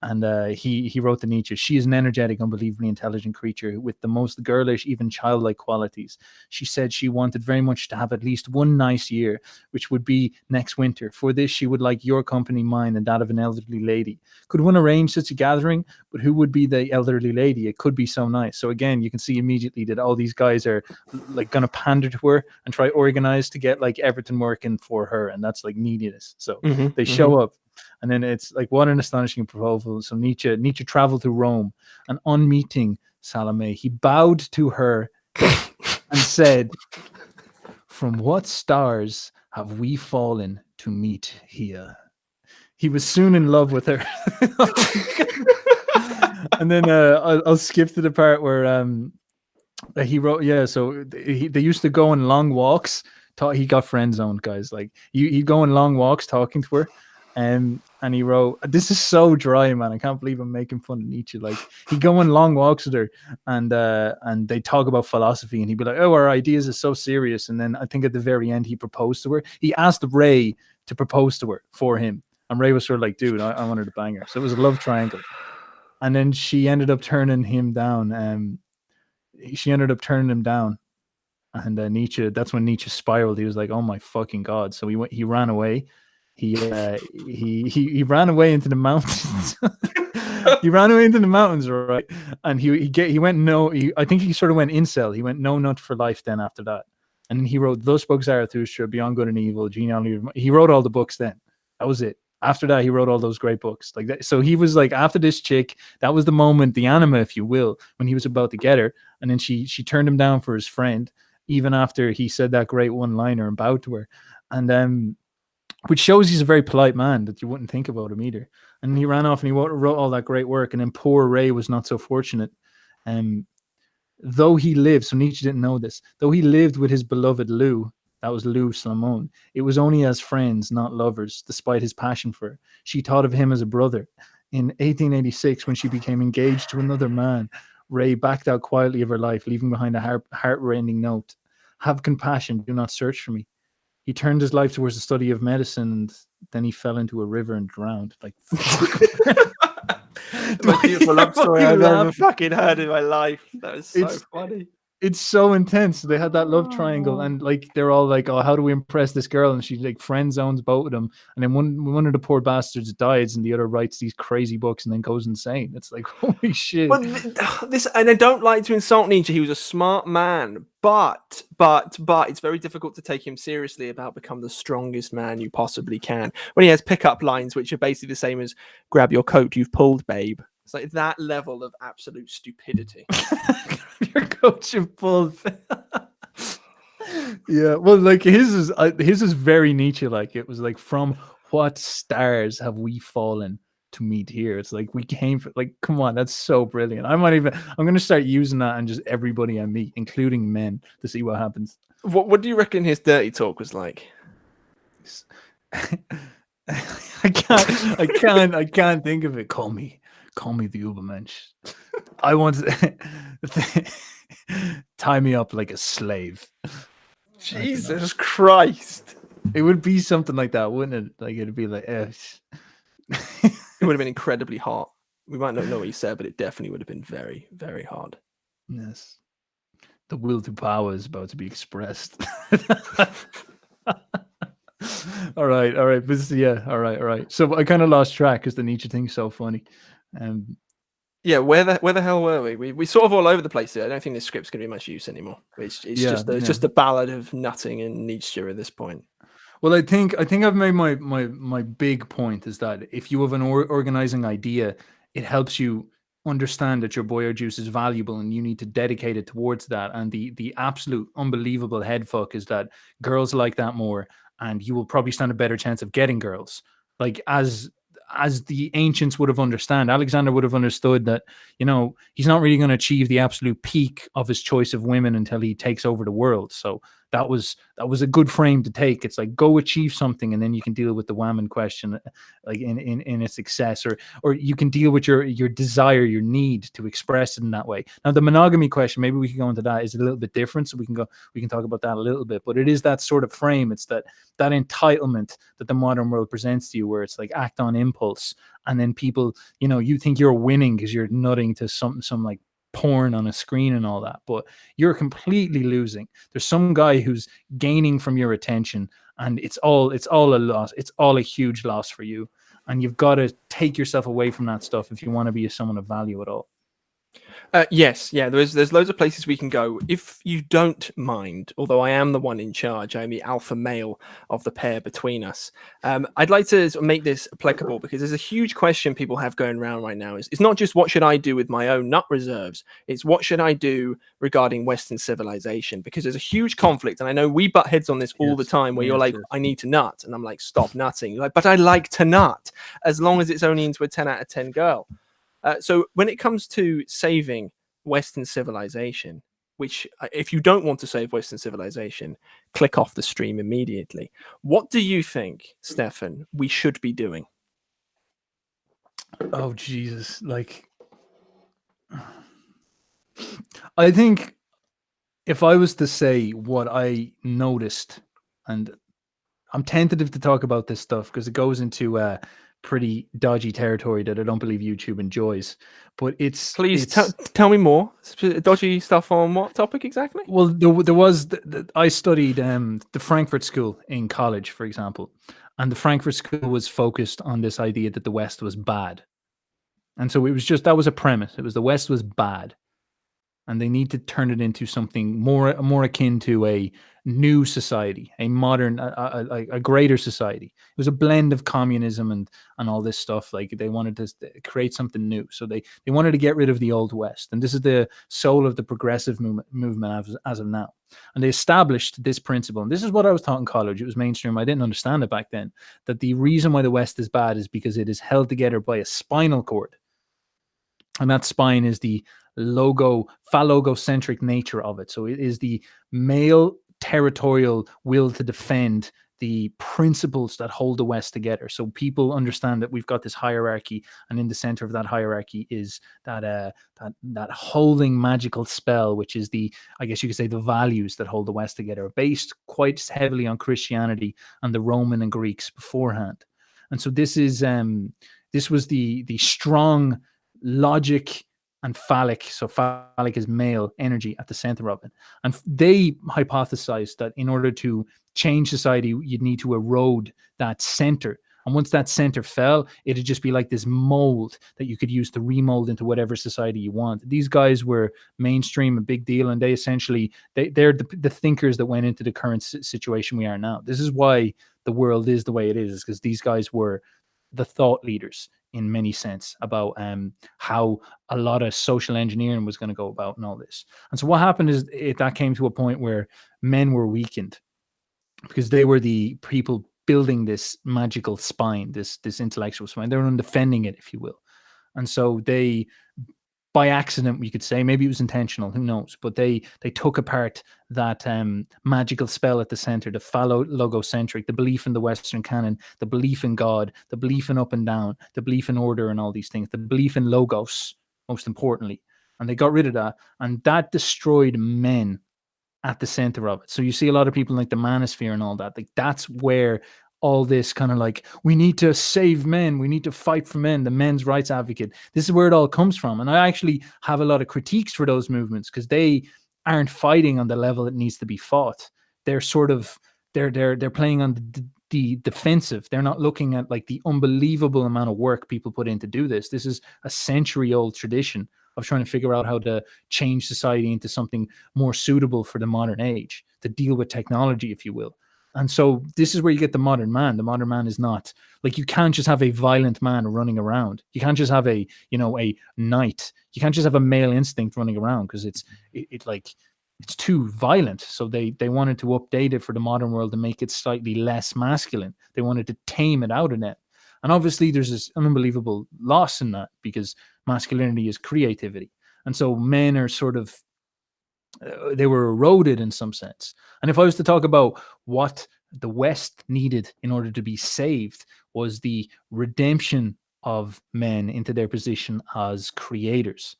And he wrote to Nietzsche, "She is an energetic, unbelievably intelligent creature with the most girlish, even childlike qualities. She said she wanted very much to have at least one nice year, which would be next winter. For this, she would like your company, mine, and that of an elderly lady. Could one arrange such a gathering? But who would be the elderly lady? It could be so nice." So again, you can see immediately that all these guys are like going to pander to her and try organize to get like everything working for her, and that's like neediness. So they show up. And then it's like, what an astonishing proposal. So Nietzsche traveled to Rome, and on meeting Salome, he bowed to her and said, "From what stars have we fallen to meet here?" He was soon in love with her. And then I'll skip to the part where he wrote, so they used to go on long walks. He got friend zoned, guys. Like he'd go on long walks talking to her. And he wrote, this is so dry, man. I can't believe I'm making fun of Nietzsche. Like he'd go on long walks with her, and they talk about philosophy, and he'd be like, "Oh, our ideas are so serious." And then I think at the very end, he proposed to her. He asked Ray to propose to her for him, and Ray was sort of like, "Dude, I wanted to bang her." So it was a love triangle. And then she ended up turning him down. She ended up turning him down. And Nietzsche, that's when Nietzsche spiraled. He was like, "Oh my fucking God." So he ran away. He ran away into the mountains. He ran away into the mountains, right? And he went I think he sort of went incel. He went no nut for life then after that. And then he wrote Thus Spoke Zarathustra, Beyond Good and Evil, Genealogy. He wrote all the books then. That was it. After that, he wrote all those great books like that. So he was like, after this chick, that was the moment, the anima, if you will, when he was about to get her. And then she turned him down for his friend, even after he said that great one-liner and bowed to her. And which shows he's a very polite man, that you wouldn't think about him either. And he ran off and he wrote all that great work. And then poor Ray was not so fortunate. Though he lived, so Nietzsche didn't know this, though he lived with his beloved Lou, that was Lou Salomon, it was only as friends, not lovers, despite his passion for her. She thought of him as a brother. In 1886, when she became engaged to another man, Ray backed out quietly of her life, leaving behind a heart-rending note. "Have compassion, do not search for me." He turned his life towards the study of medicine, and then he fell into a river and drowned. Like, fuck. The most beautiful love story I've ever fucking heard in my life. That was so funny. It's so intense. They had that love triangle, and like they're all like, "Oh, how do we impress this girl?" And she like friend zones both of them. And then one of the poor bastards dies, and the other writes these crazy books and then goes insane. It's like, holy shit. Well, and I don't like to insult Nietzsche. He was a smart man, but it's very difficult to take him seriously about become the strongest man you possibly can when he has pickup lines which are basically the same as "Grab your coat, you've pulled, babe." It's like that level of absolute stupidity. Your coach you've pulled. Yeah, well, like his is very Nietzsche. Like it was like, from what stars have we fallen to meet here? It's like we came for, like, come on, that's so brilliant. I'm gonna start using that on just everybody I meet, including men, to see what happens. What do you reckon his dirty talk was like? I can't think of it. Call me the Ubermensch. I want to tie me up like a slave. Jesus Christ. It would be something like that, wouldn't it? Like it'd be like, It would have been incredibly hot. We might not know what you said, but it definitely would have been very, very hard. yes, the will to power is about to be expressed. All right, but yeah, all right. So I kind of lost track because the Nietzsche thing's so funny. Yeah, where the hell were we? We sort of all over the place here. I don't think this script's going to be much use anymore. It's just a ballad of nutting and Nietzsche at this point. Well, I think I've made my big point is that if you have an organizing idea, it helps you understand that your boyo juice is valuable and you need to dedicate it towards that. And the absolute unbelievable head fuck is that girls like that more, and you will probably stand a better chance of getting girls. Like as the ancients would have understood, Alexander would have understood that, he's not really going to achieve the absolute peak of his choice of women until he takes over the world. So that was a good frame to take. It's like, go achieve something and then you can deal with the woman question, like in its success, or you can deal with your desire, your need to express it in that way. Now the monogamy question, maybe we can go into that, is a little bit different, so we can talk about that a little bit, but it is that sort of frame. It's that entitlement that the modern world presents to you, where it's like act on impulse, and then people, you think you're winning because you're nutting to some like porn on a screen and all that, but you're completely losing. There's some guy who's gaining from your attention, and it's all a loss. It's all a huge loss for you, and you've got to take yourself away from that stuff if you want to be someone of value at all. Yes, yeah. There's loads of places we can go. If you don't mind, although I am the one in charge, I'm the alpha male of the pair between us. I'd like to make this applicable because there's a huge question people have going around right now. It's not just what should I do with my own nut reserves. It's what should I do regarding Western civilization, because there's a huge conflict, and I know we butt heads on this all the time. Where you're like, I need to nut, and I'm like, stop nutting. You're like, but I like to nut, as long as it's only into a 10 out of 10 girl. So when it comes to saving Western civilization, which if you don't want to save Western civilization, click off the stream immediately. What do you think, Stefan, we should be doing? Oh, Jesus. Like, I think if I was to say what I noticed, and I'm tentative to talk about this stuff because it goes into pretty dodgy territory that I don't believe YouTube enjoys, but please tell me more. Dodgy stuff on what topic exactly? Well, there was I studied the Frankfurt School in college, for example, and the Frankfurt School was focused on this idea that the West was bad, and so it was just, that was a premise. It was the West was bad, and they need to turn it into something more akin to a new society, a modern, a greater society. It was a blend of communism and all this stuff. Like they wanted to create something new, so they wanted to get rid of the old West, and this is the soul of the progressive movement as of now. And they established this principle, and this is what I was taught in college. It was mainstream. I didn't understand it back then. That the reason why the West is bad is because it is held together by a spinal cord. And that spine is the phallogocentric nature of it. So it is the male territorial will to defend the principles that hold the West together. So people understand that we've got this hierarchy, and in the center of that hierarchy is that holding magical spell, which is I guess you could say, the values that hold the West together, based quite heavily on Christianity and the Roman and Greeks beforehand. And so this was the strong logic and phallic. So phallic is male energy at the center of it. And they hypothesized that in order to change society, you'd need to erode that center. And once that center fell, it'd just be like this mold that you could use to remold into whatever society you want. These guys were mainstream, a big deal, and they essentially, they're the thinkers that went into the current situation we are now. This is why the world is the way it is because these guys were the thought leaders in many sense about how a lot of social engineering was going to go about and all this. And so what happened is that came to a point where men were weakened because they were the people building this magical spine, this intellectual spine. They were defending it, if you will. And so they, by accident, we could say, maybe it was intentional, who knows, but they took apart that magical spell at the center, the phallogocentric, the belief in the Western canon, the belief in God, the belief in up and down, the belief in order and all these things, the belief in logos, most importantly. And they got rid of that, and that destroyed men at the center of it. So you see a lot of people like the manosphere and all that. Like that's where all this kind of like, we need to save men, we need to fight for men, the men's rights advocate. This is where it all comes from. And I actually have a lot of critiques for those movements because they aren't fighting on the level it needs to be fought. They're sort of they're playing on the defensive. They're not looking at like the unbelievable amount of work people put in to do this. This is a century-old tradition of trying to figure out how to change society into something more suitable for the modern age, to deal with technology, if you will. And so this is where you get the modern man. The modern man is not like, you can't just have a violent man running around. You can't just have a knight. You can't just have a male instinct running around because it's too violent. So they wanted to update it for the modern world and make it slightly less masculine. They wanted to tame it out of it. And obviously there's this unbelievable loss in that because masculinity is creativity. And so men are sort of, they were eroded in some sense. And if I was to talk about what the West needed in order to be saved, was the redemption of men into their position as creators.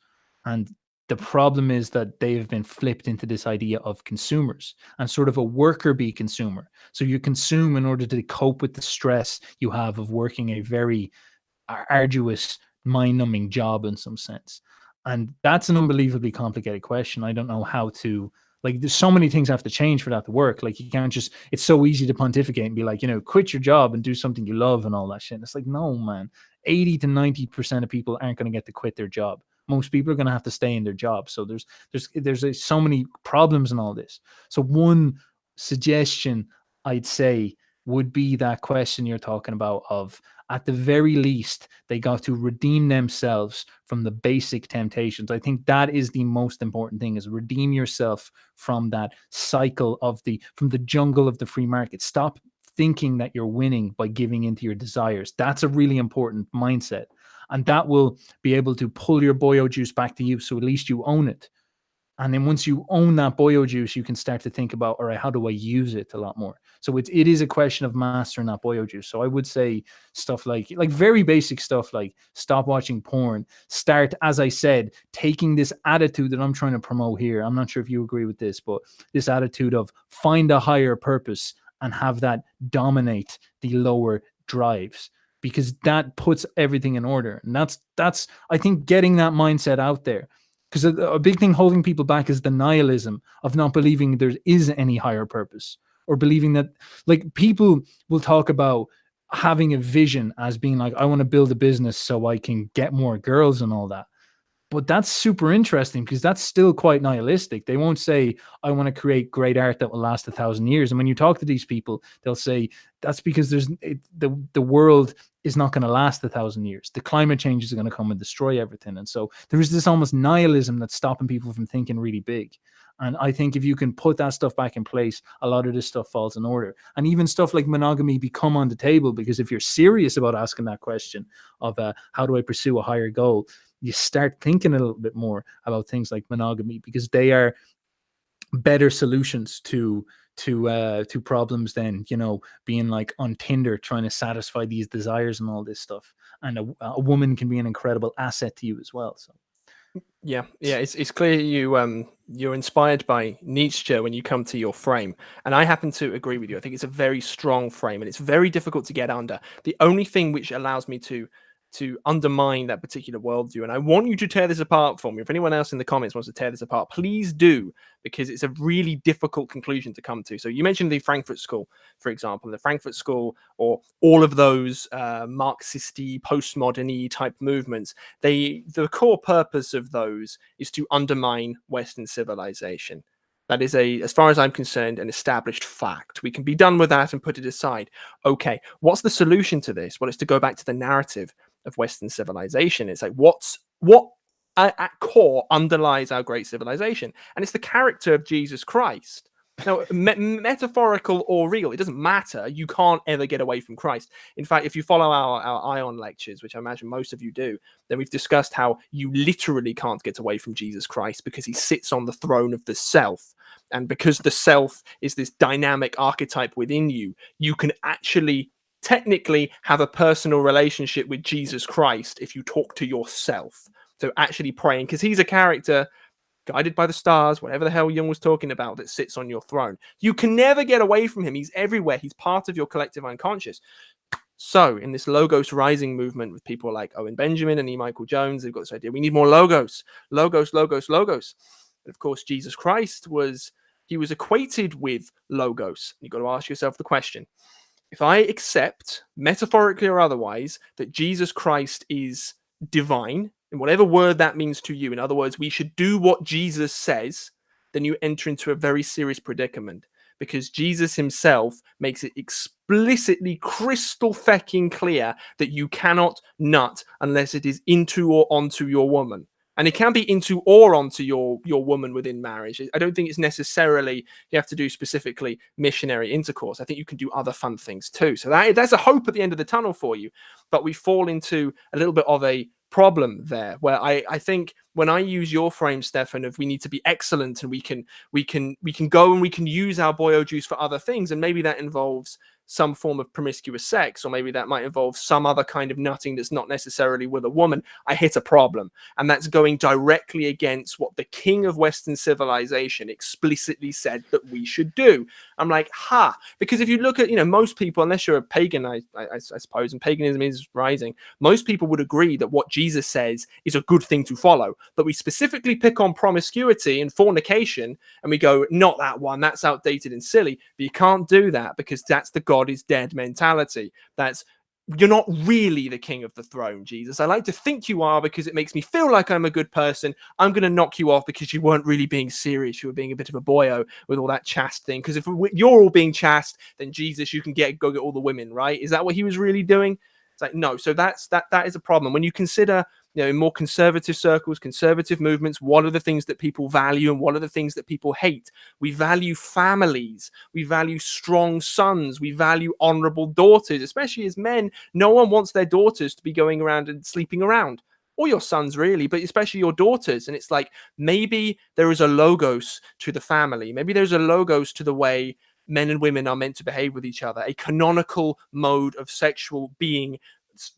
And the problem is that they've been flipped into this idea of consumers and sort of a worker bee consumer. So you consume in order to cope with the stress you have of working a very arduous, mind-numbing job in some sense. And that's an unbelievably complicated question. I don't know how to, like, there's so many things have to change for that to work. Like, you can't just, it's so easy to pontificate and be like, quit your job and do something you love and all that shit. And it's like, no, man, 80 to 90% of people aren't going to get to quit their job. Most people are going to have to stay in their job. So there's so many problems in all this. So one suggestion I'd say would be that question you're talking about of, at the very least, they got to redeem themselves from the basic temptations. I think that is the most important thing, is redeem yourself from that cycle from the jungle of the free market. Stop thinking that you're winning by giving into your desires. That's a really important mindset. And that will be able to pull your boyo juice back to you. So at least you own it. And then once you own that boyo juice, you can start to think about, all right, how do I use it a lot more? So it is a question of mastering that boyo juice. So I would say stuff like very basic stuff, like stop watching porn. Start, as I said, taking this attitude that I'm trying to promote here. I'm not sure if you agree with this, but this attitude of find a higher purpose and have that dominate the lower drives, because that puts everything in order. And that's I think getting that mindset out there. Because a big thing holding people back is the nihilism of not believing there is any higher purpose, or believing that, like, people will talk about having a vision as being like, I want to build a business so I can get more girls and all that. But that's super interesting because that's still quite nihilistic. They won't say, I want to create great art that will last 1,000 years. And when you talk to these people, they'll say that's because the world is not going to last 1,000 years. The climate change is going to come and destroy everything. And so there is this almost nihilism that's stopping people from thinking really big. And I think if you can put that stuff back in place, a lot of this stuff falls in order. And even stuff like monogamy become on the table, because if you're serious about asking that question of how do I pursue a higher goal, you start thinking a little bit more about things like monogamy, because they are better solutions to problems than, being like on Tinder trying to satisfy these desires and all this stuff. And a woman can be an incredible asset to you as well. So yeah, it's clear you're inspired by Nietzsche when you come to your frame, and I happen to agree with you. I think it's a very strong frame, and it's very difficult to get under. The only thing which allows me to undermine that particular worldview, and I want you to tear this apart for me. If anyone else in the comments wants to tear this apart, please do, because it's a really difficult conclusion to come to. So you mentioned the Frankfurt School, for example. The Frankfurt School, or all of those Marxist-y, postmodern-y type movements, the core purpose of those is to undermine Western civilization. That is, as far as I'm concerned, an established fact. We can be done with that and put it aside. Okay, what's the solution to this? Well, it's to go back to the narrative of Western civilization. It's like what at core underlies our great civilization, and it's the character of Jesus Christ. Now, metaphorical or real, it doesn't matter. You can't ever get away from Christ. In fact, if you follow our Ion lectures, which I imagine most of you do, then we've discussed how you literally can't get away from Jesus Christ because he sits on the throne of the self. And because the self is this dynamic archetype within you, you can actually technically have a personal relationship with Jesus Christ if you talk to yourself. So actually praying, because he's a character guided by the stars, whatever the hell Jung was talking about, that sits on your throne. You can never get away from him. He's everywhere. He's part of your collective unconscious. So in this Logos rising movement with people like Owen Benjamin and E. Michael Jones, they've got this idea, we need more Logos, Logos, Logos, Logos. And of course, Jesus Christ was equated with Logos. You've got to ask yourself the question, if I accept, metaphorically or otherwise, that Jesus Christ is divine, in whatever word that means to you, in other words, we should do what Jesus says, then you enter into a very serious predicament, because Jesus himself makes it explicitly crystal fecking clear that you cannot nut unless it is into or onto your woman. And it can be into or onto your woman within marriage. I don't think it's necessarily you have to do specifically missionary intercourse. I think you can do other fun things too. So that's a hope at the end of the tunnel for you. But we fall into a little bit of a problem there, where I think when I use your frame, Stefan, of we need to be excellent and we can go and we can use our boyo juice for other things, and maybe that involves some form of promiscuous sex, or maybe that might involve some other kind of nutting that's not necessarily with a woman, I hit a problem. And that's going directly against what the king of Western civilization explicitly said that we should do. I'm like, because if you look at, most people, unless you're a pagan, I suppose, and paganism is rising, most people would agree that what Jesus says is a good thing to follow. But we specifically pick on promiscuity and fornication, and we go, not that one, that's outdated and silly. But you can't do that, because that's the God is dead mentality. You're not really the king of the throne, Jesus. I like to think you are because it makes me feel like I'm a good person. I'm going to knock you off because you weren't really being serious. You were being a bit of a boyo with all that chaste thing. Because if you're all being chaste, then Jesus, you can go get all the women, right? Is that what he was really doing? It's like, no. So that is a problem. When you consider, in more conservative circles, conservative movements, what are the things that people value and what are the things that people hate? We value families. We value strong sons. We value honorable daughters, especially as men. No one wants their daughters to be going around and sleeping around, or your sons really, but especially your daughters. And it's like, maybe there is a logos to the family. Maybe there's a logos to the way men and women are meant to behave with each other, a canonical mode of sexual being,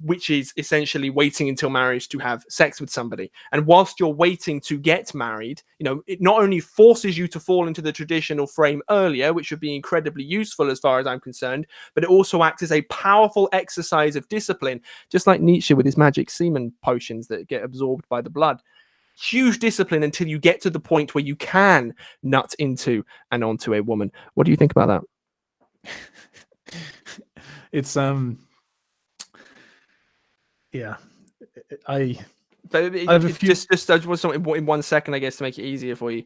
which is essentially waiting until marriage to have sex with somebody. And whilst you're waiting to get married, it not only forces you to fall into the traditional frame earlier, which would be incredibly useful as far as I'm concerned, but it also acts as a powerful exercise of discipline, just like Nietzsche with his magic semen potions that get absorbed by the blood. Huge discipline until you get to the point where you can nut into and onto a woman. What do you think about that? It's yeah, I just want something in 1 second, I guess, to make it easier for you.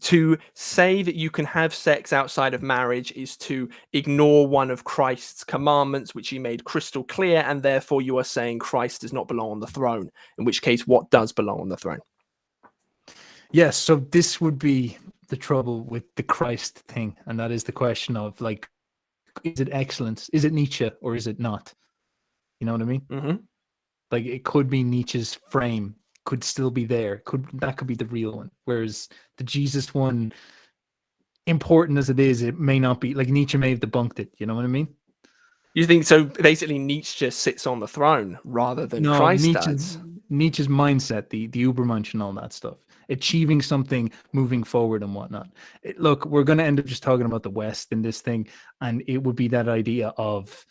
To say that you can have sex outside of marriage is to ignore one of Christ's commandments, which he made crystal clear, and therefore you are saying Christ does not belong on the throne, in which case what does belong on the throne? Yes, so this would be the trouble with the Christ thing, and that is the question of, like, is it excellence? Is it Nietzsche or is it not? You know what I mean? Mm-hmm. Like, it could be Nietzsche's frame, could still be there. That could be the real one. Whereas the Jesus one, important as it is, it may not be. Like, Nietzsche may have debunked it. You know what I mean? You think so? Basically, Nietzsche just sits on the throne rather than Christ does. Nietzsche's mindset, the Ubermensch and all that stuff, achieving something, moving forward and whatnot. Look, we're going to end up just talking about the West in this thing, and it would be that idea of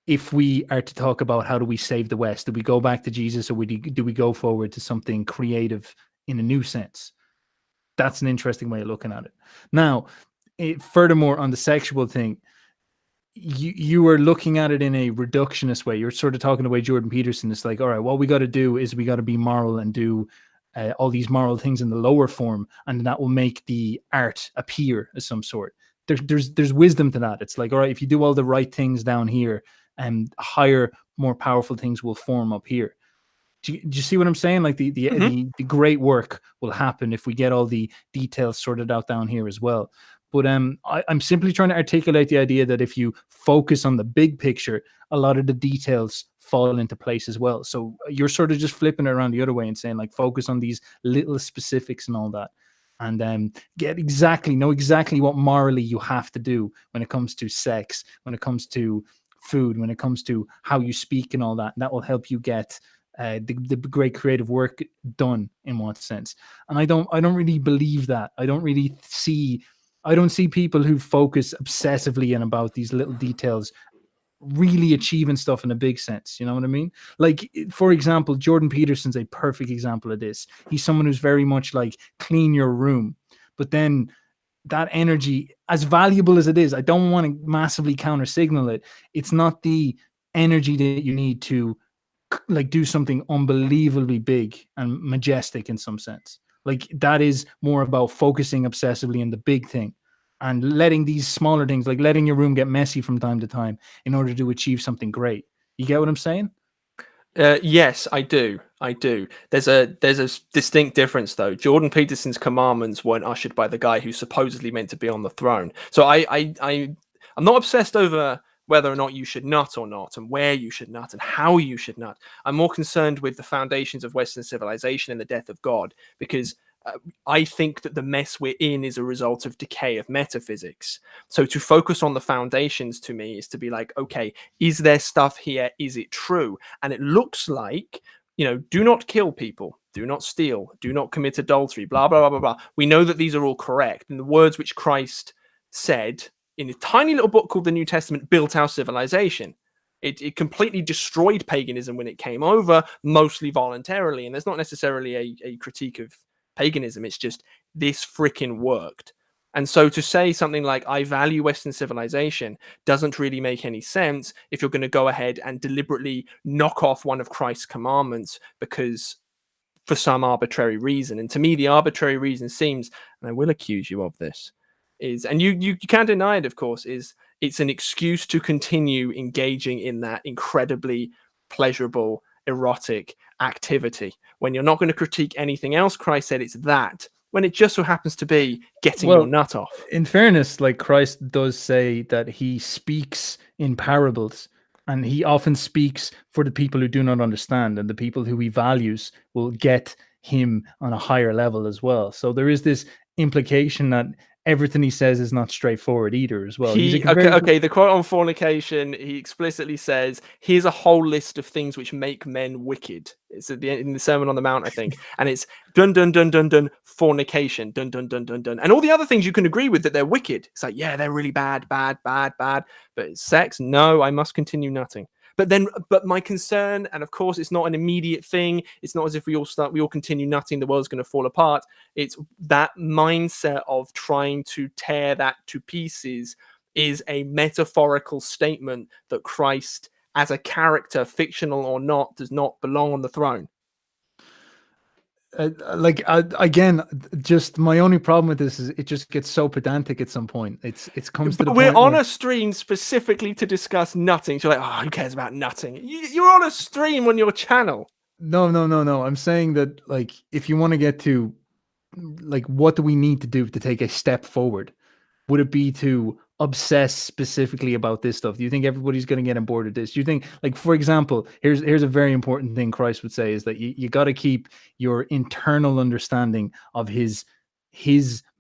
if we are to talk about how do we save the West, do we go back to Jesus, or do we go forward to something creative in a new sense? That's an interesting way of looking at it. Now, furthermore, on the sexual thing, you were looking at it in a reductionist way. You're sort of talking the way Jordan Peterson is like, all right, what we got to do is we got to be moral and do all these moral things in the lower form, and that will make the art appear as some sort. There's wisdom to that. It's like, all right, if you do all the right things down here and higher more powerful things will form up here. Do you see what I'm saying? Like Mhm. the great work will happen if we get all the details sorted out down here as well. But I'm simply trying to articulate the idea that if you focus on the big picture, a lot of the details fall into place as well. So you're sort of just flipping it around the other way and saying like focus on these little specifics and all that, and know exactly what morally you have to do when it comes to sex, when it comes to food, when it comes to how you speak and all that. And that will help you get the great creative work done in one sense. And I don't really believe that. I don't see people who focus obsessively and about these little details really achieving stuff in a big sense. You know what I mean? Like, for example, Jordan Peterson's a perfect example of this. He's someone who's very much like clean your room, but then that energy, as valuable as it is, I don't want to massively counter signal it. It's not the energy that you need to like do something unbelievably big and majestic in some sense. Like that is more about focusing obsessively on the big thing and letting these smaller things, like letting your room get messy from time to time in order to achieve something great. You get what I'm saying? Yes, I do. I do. There's a distinct difference though. Jordan Peterson's commandments weren't ushered by the guy who's supposedly meant to be on the throne. So I'm not obsessed over whether or not you should nut or not, and where you should nut and how you should nut. I'm more concerned with the foundations of Western civilization and the death of God, because I think that the mess we're in is a result of decay of metaphysics. So to focus on the foundations to me is to be like, okay, is there stuff here? Is it true? And it looks like, do not kill people, do not steal, do not commit adultery, blah, blah, blah, blah, blah. We know that these are all correct. And the words which Christ said in a tiny little book called the New Testament built our civilization. It completely destroyed paganism when it came over, mostly voluntarily. And there's not necessarily a critique of paganism. It's just this freaking worked. And so to say something like, I value Western civilization, doesn't really make any sense if you're going to go ahead and deliberately knock off one of Christ's commandments because for some arbitrary reason. And to me, the arbitrary reason seems, and I will accuse you of this, is, and you can't deny it, of course, is it's an excuse to continue engaging in that incredibly pleasurable, erotic activity. When you're not going to critique anything else, Christ said it's that. When it just so happens to be getting your nut off. In fairness, like Christ does say that he speaks in parables, and he often speaks for the people who do not understand, and the people who he values will get him on a higher level as well. So there is this implication that everything he says is not straightforward either as well. Okay, the quote on fornication, he explicitly says, here's a whole list of things which make men wicked. It's at the end in the Sermon on the Mount, I think. And it's dun dun dun dun dun fornication, dun dun dun dun dun. And all the other things you can agree with that they're wicked. It's like, yeah, they're really bad. But sex, no, I must continue nutting. But my concern, and of course, it's not an immediate thing. It's not as if we all continue nutting, the world's going to fall apart. It's that mindset of trying to tear that to pieces is a metaphorical statement that Christ, as a character, fictional or not, does not belong on the throne. Again, just my only problem with this is it just gets so pedantic at some point. It comes to the we're point on where a stream specifically to discuss nutting. So you're like, oh, who cares about nutting? You're on a stream on your channel. No. I'm saying that, like, if you want to get to, like, what do we need to do to take a step forward? Would it be to obsess specifically about this stuff? Do you think everybody's going to get on board with this? Do you think, like, for example, here's a very important thing Christ would say is that you got to keep your internal understanding of his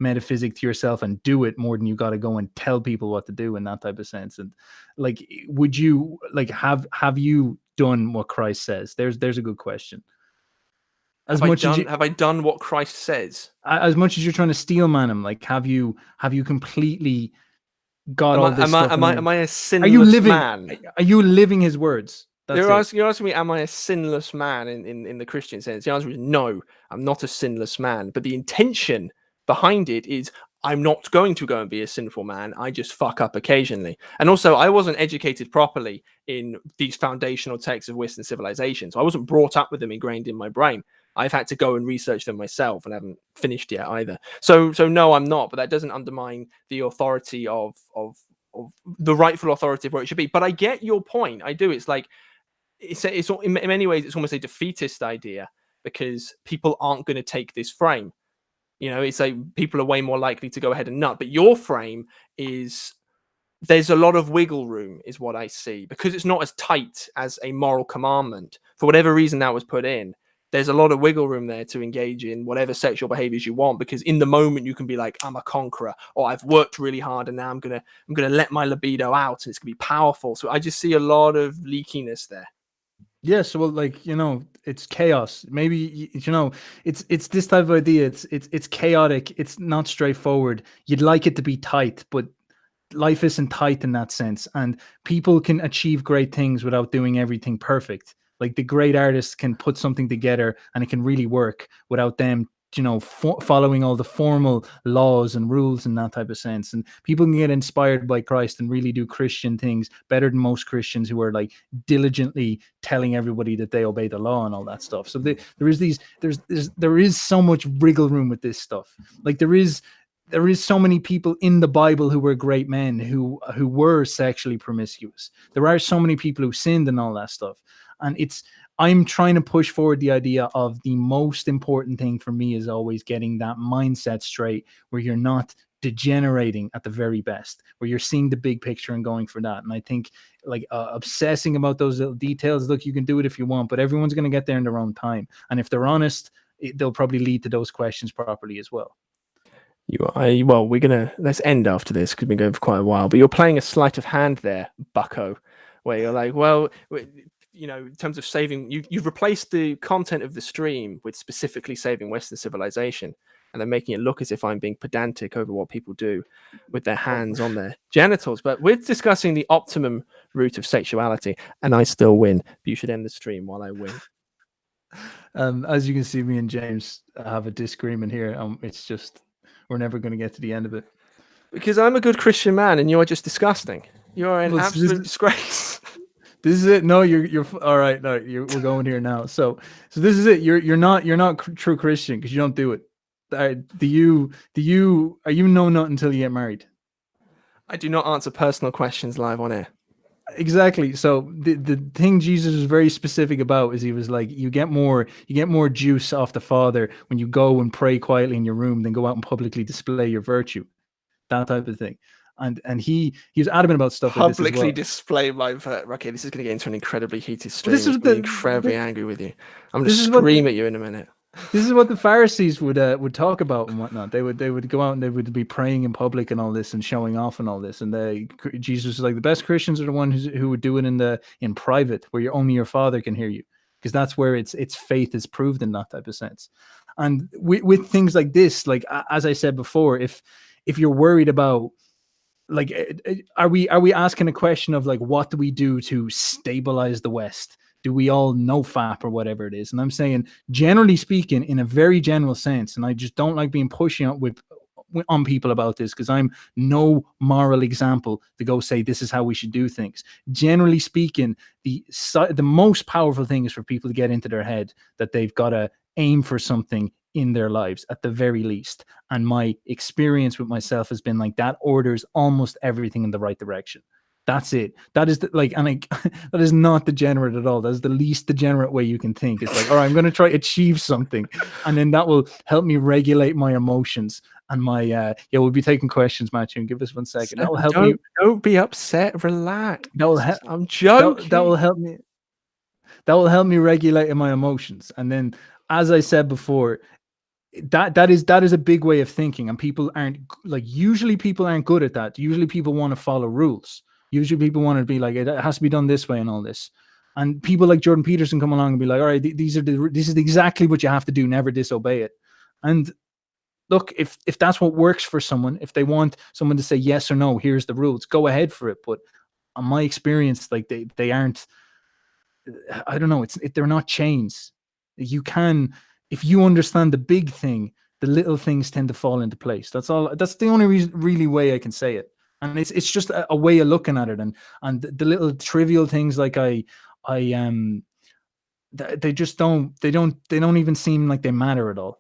metaphysic to yourself and do it more than you got to go and tell people what to do in that type of sense. And like, would you like have you done what Christ says? There's a good question. Have I done what Christ says? As much as you're trying to steel man him, like, have you completely got all this stuff? Am I a sinless man? Are you living his words? You're asking me, am I a sinless man in the Christian sense? The answer is no, I'm not a sinless man. But the intention behind it is I'm not going to go and be a sinful man. I just fuck up occasionally. And also, I wasn't educated properly in these foundational texts of Western civilization. So I wasn't brought up with them ingrained in my brain. I've had to go and research them myself, and I haven't finished yet either. So no, I'm not. But that doesn't undermine the authority of the rightful authority of where it should be. But I get your point. I do. It's like, it's in many ways it's almost a defeatist idea, because people aren't going to take this frame. It's like people are way more likely to go ahead and nut. But your frame is, there's a lot of wiggle room, is what I see, because it's not as tight as a moral commandment. For whatever reason that was put in, there's a lot of wiggle room there to engage in whatever sexual behaviors you want, because in the moment you can be like, I'm a conqueror, or I've worked really hard and now I'm gonna let my libido out and it's gonna be powerful. So I just see a lot of leakiness there. Yes, well, like, it's chaos. Maybe it's this type of idea. It's chaotic. It's not straightforward. You'd like it to be tight, but life isn't tight in that sense. And people can achieve great things without doing everything perfect. Like the great artists can put something together and it can really work without them following all the formal laws and rules in that type of sense. And people can get inspired by Christ and really do Christian things better than most Christians who are like diligently telling everybody that they obey the law and all that stuff. So there is so much wriggle room with this stuff. Like there is so many people in the Bible who were great men who were sexually promiscuous. There are so many people who sinned and all that stuff. And I'm trying to push forward the idea of the most important thing for me is always getting that mindset straight, where you're not degenerating at the very best, where you're seeing the big picture and going for that. And I think like obsessing about those little details, look, you can do it if you want, but everyone's going to get there in their own time. And if they're honest, they'll probably lead to those questions properly as well. Well, let's end after this because we've been going for quite a while, but you're playing a sleight of hand there, bucko, where you're like, well, in terms of saving, you've replaced the content of the stream with specifically saving Western civilization, and then making it look as if I'm being pedantic over what people do with their hands on their genitals. But we're discussing the optimum route of sexuality, and I still win. But you should end the stream while I win. As you can see, me and James have a disagreement here. It's just, we're never going to get to the end of it. Because I'm a good Christian man and you're just disgusting. You're an absolute disgrace. This is it. No, you're all right. No, we're going here now. So this is it. You're not true Christian because you don't do it. Are you know not until you get married? I do not answer personal questions live on air. Exactly. So the thing Jesus was very specific about is he was like, you get more juice off the Father when you go and pray quietly in your room than go out and publicly display your virtue, that type of thing. And he was adamant about stuff like this as well. Publicly display my virtue. Okay, this is going to get into an incredibly heated stream. This is incredibly angry with you. I'm going to scream at you in a minute. This is what the Pharisees would talk about and whatnot. They would go out and they would be praying in public and all this and showing off and all this. And Jesus was like, the best Christians are the ones who would do it in private, where only your Father can hear you, because that's where its faith is proved in that type of sense. And with things like this, like as I said before, if you're worried about, like, are we asking a question of like, what do we do to stabilize the West? Do we all know FAP or whatever it is? And I'm saying, generally speaking, in a very general sense, and I just don't like being pushy on people about this because I'm no moral example to go say this is how we should do things. Generally speaking, the most powerful thing is for people to get into their head that they've got to aim for something in their lives at the very least. And my experience with myself has been like that orders almost everything in the right direction. That's it. That is that is not degenerate at all. That is the least degenerate way you can think. It's like, all right, I'm going to try to achieve something, and then that will help me regulate my emotions and my. We'll be taking questions, Matthew. And give us 1 second. That will help me. Don't be upset. Relax. I'm joking. That will help me. That will help me regulate my emotions, and then, as I said before, that is a big way of thinking, and usually people aren't good at that. Usually people want to follow rules. Usually people want to be like, it has to be done this way and all this. And people like Jordan Peterson come along and be like, all right, this is exactly what you have to do. Never disobey it. And look, if that's what works for someone, if they want someone to say yes or no, here's the rules, go ahead for it. But on my experience, like they aren't, I don't know, they're not chains. You can, if you understand the big thing, the little things tend to fall into place. That's all. That's the only really way I can say it. And it's just a way of looking at it, and the little trivial things like they just don't even seem like they matter at all.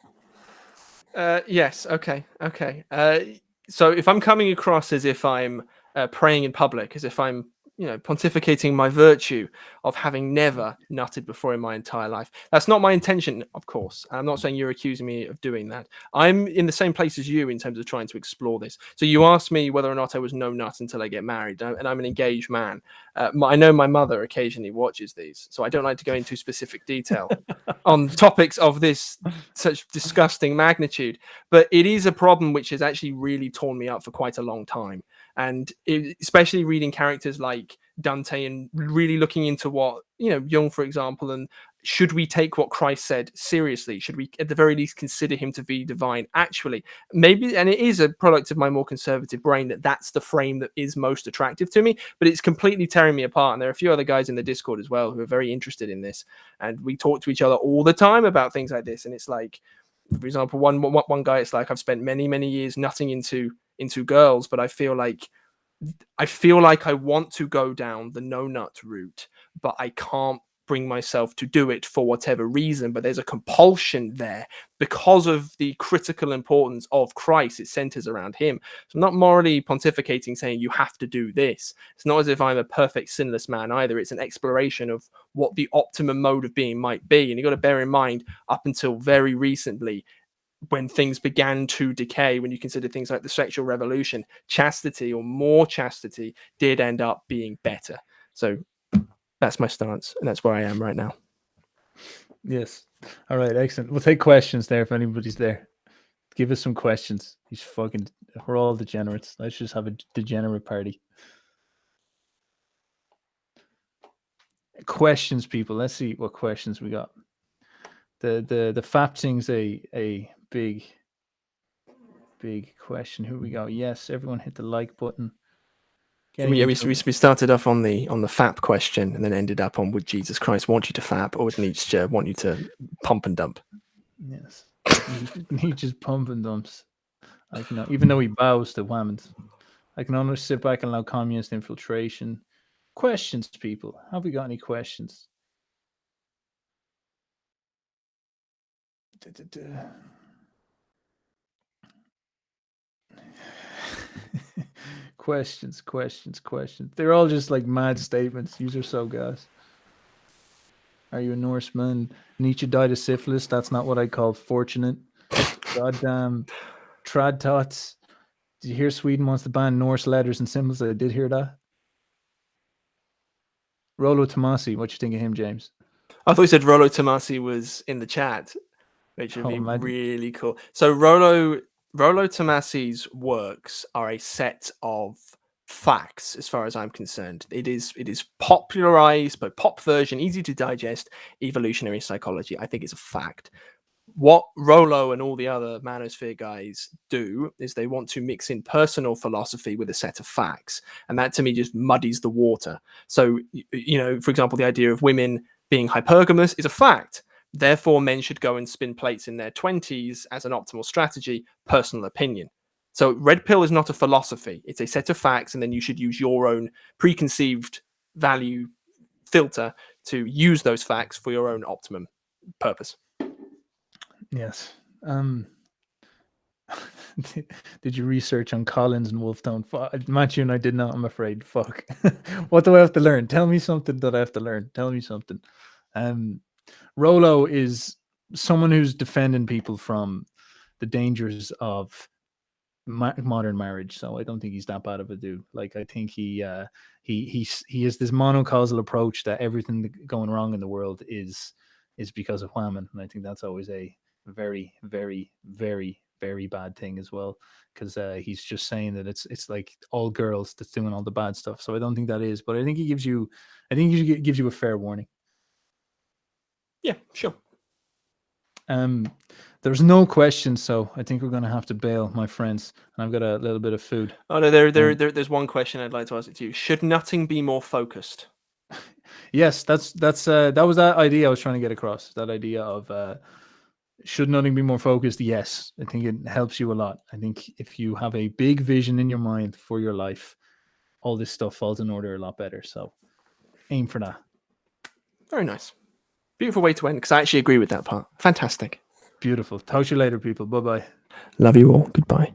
Yes. Okay. So if I'm coming across as if I'm praying in public, as if I'm pontificating my virtue of having never nutted before in my entire life. That's not my intention, of course. I'm not saying you're accusing me of doing that. I'm in the same place as you in terms of trying to explore this. So you asked me whether or not I was no nut until I get married, and I'm an engaged man. I know my mother occasionally watches these, so I don't like to go into specific detail on topics of this such disgusting magnitude. But it is a problem which has actually really torn me up for quite a long time. And especially reading characters like Dante and really looking into what, Jung, for example, and should we take what Christ said seriously? Should we at the very least consider him to be divine? Actually, maybe, and it is a product of my more conservative brain, that's the frame that is most attractive to me, but it's completely tearing me apart. And there are a few other guys in the Discord as well who are very interested in this. And we talk to each other all the time about things like this. And it's like, for example, one guy, it's like, I've spent many, many years nutting into girls, but I feel like I want to go down the no nut route, but I can't bring myself to do it for whatever reason. But there's a compulsion there because of the critical importance of Christ. It centers around him. So I'm not morally pontificating saying you have to do this. It's not as if I'm a perfect sinless man either. It's an exploration of what the optimum mode of being might be. And you've got to bear in mind, up until very recently, when things began to decay, when you consider things like the sexual revolution, chastity or more chastity did end up being better. So that's my stance, and that's where I am right now. Yes. All right, excellent. We'll take questions there if anybody's there. Give us some questions. We're all degenerates. Let's just have a degenerate party. Questions, people. Let's see what questions we got. The FAP thing's a big question. Who we got? Yes, everyone hit the like button. We started off on the FAP question and then ended up on, would Jesus Christ want you to FAP, or would Nietzsche want you to pump and dump? Yes, Nietzsche's pump and dumps. Even though he bows to Whammons, I can only sit back and allow communist infiltration. Questions, people. Have we got any questions? Questions. They're all just like mad statements. These are so gas. Are you a Norseman? Nietzsche died of syphilis. That's not what I call fortunate. Goddamn. Trad tots. Did you hear Sweden wants to ban Norse letters and symbols? I did hear that. Rolo Tomasi, what you think of him, James? I thought you said Rolo Tomasi was in the chat, which would be really cool. So Rolo Tomasi's works are a set of facts, as far as I'm concerned. It is popularized, but pop version, easy to digest, evolutionary psychology. I think it's a fact. What Rolo and all the other manosphere guys do is they want to mix in personal philosophy with a set of facts. And that to me just muddies the water. So, for example, the idea of women being hypergamous is a fact. Therefore, men should go and spin plates in their 20s as an optimal strategy, personal opinion. So red pill is not a philosophy. It's a set of facts, and then you should use your own preconceived value filter to use those facts for your own optimum purpose. Yes. Did you research on Collins and Wolftone? Matthew and I did not, I'm afraid. Fuck. What do I have to learn? Tell me something that I have to learn. Tell me something. Rolo is someone who's defending people from the dangers of modern marriage. So I don't think he's that bad of a dude. Like, I think he has this monocausal approach that everything going wrong in the world is because of Whammon. And I think that's always a very, very, very, very bad thing as well, because he's just saying that it's like all girls that's doing all the bad stuff. So I don't think that is, but I think he gives you a fair warning. Yeah, sure. There's no questions, so I think we're going to have to bail, my friends. And I've got a little bit of food. Oh no, there's one question I'd like to ask it to you. Should nutting be more focused? Yes, that was that idea I was trying to get across. That idea of should nutting be more focused? Yes, I think it helps you a lot. I think if you have a big vision in your mind for your life, all this stuff falls in order a lot better. So aim for that. Very nice. Beautiful way to end, because I actually agree with that part. Fantastic. Beautiful. Talk to you later, people. Bye-bye. Love you all. Goodbye.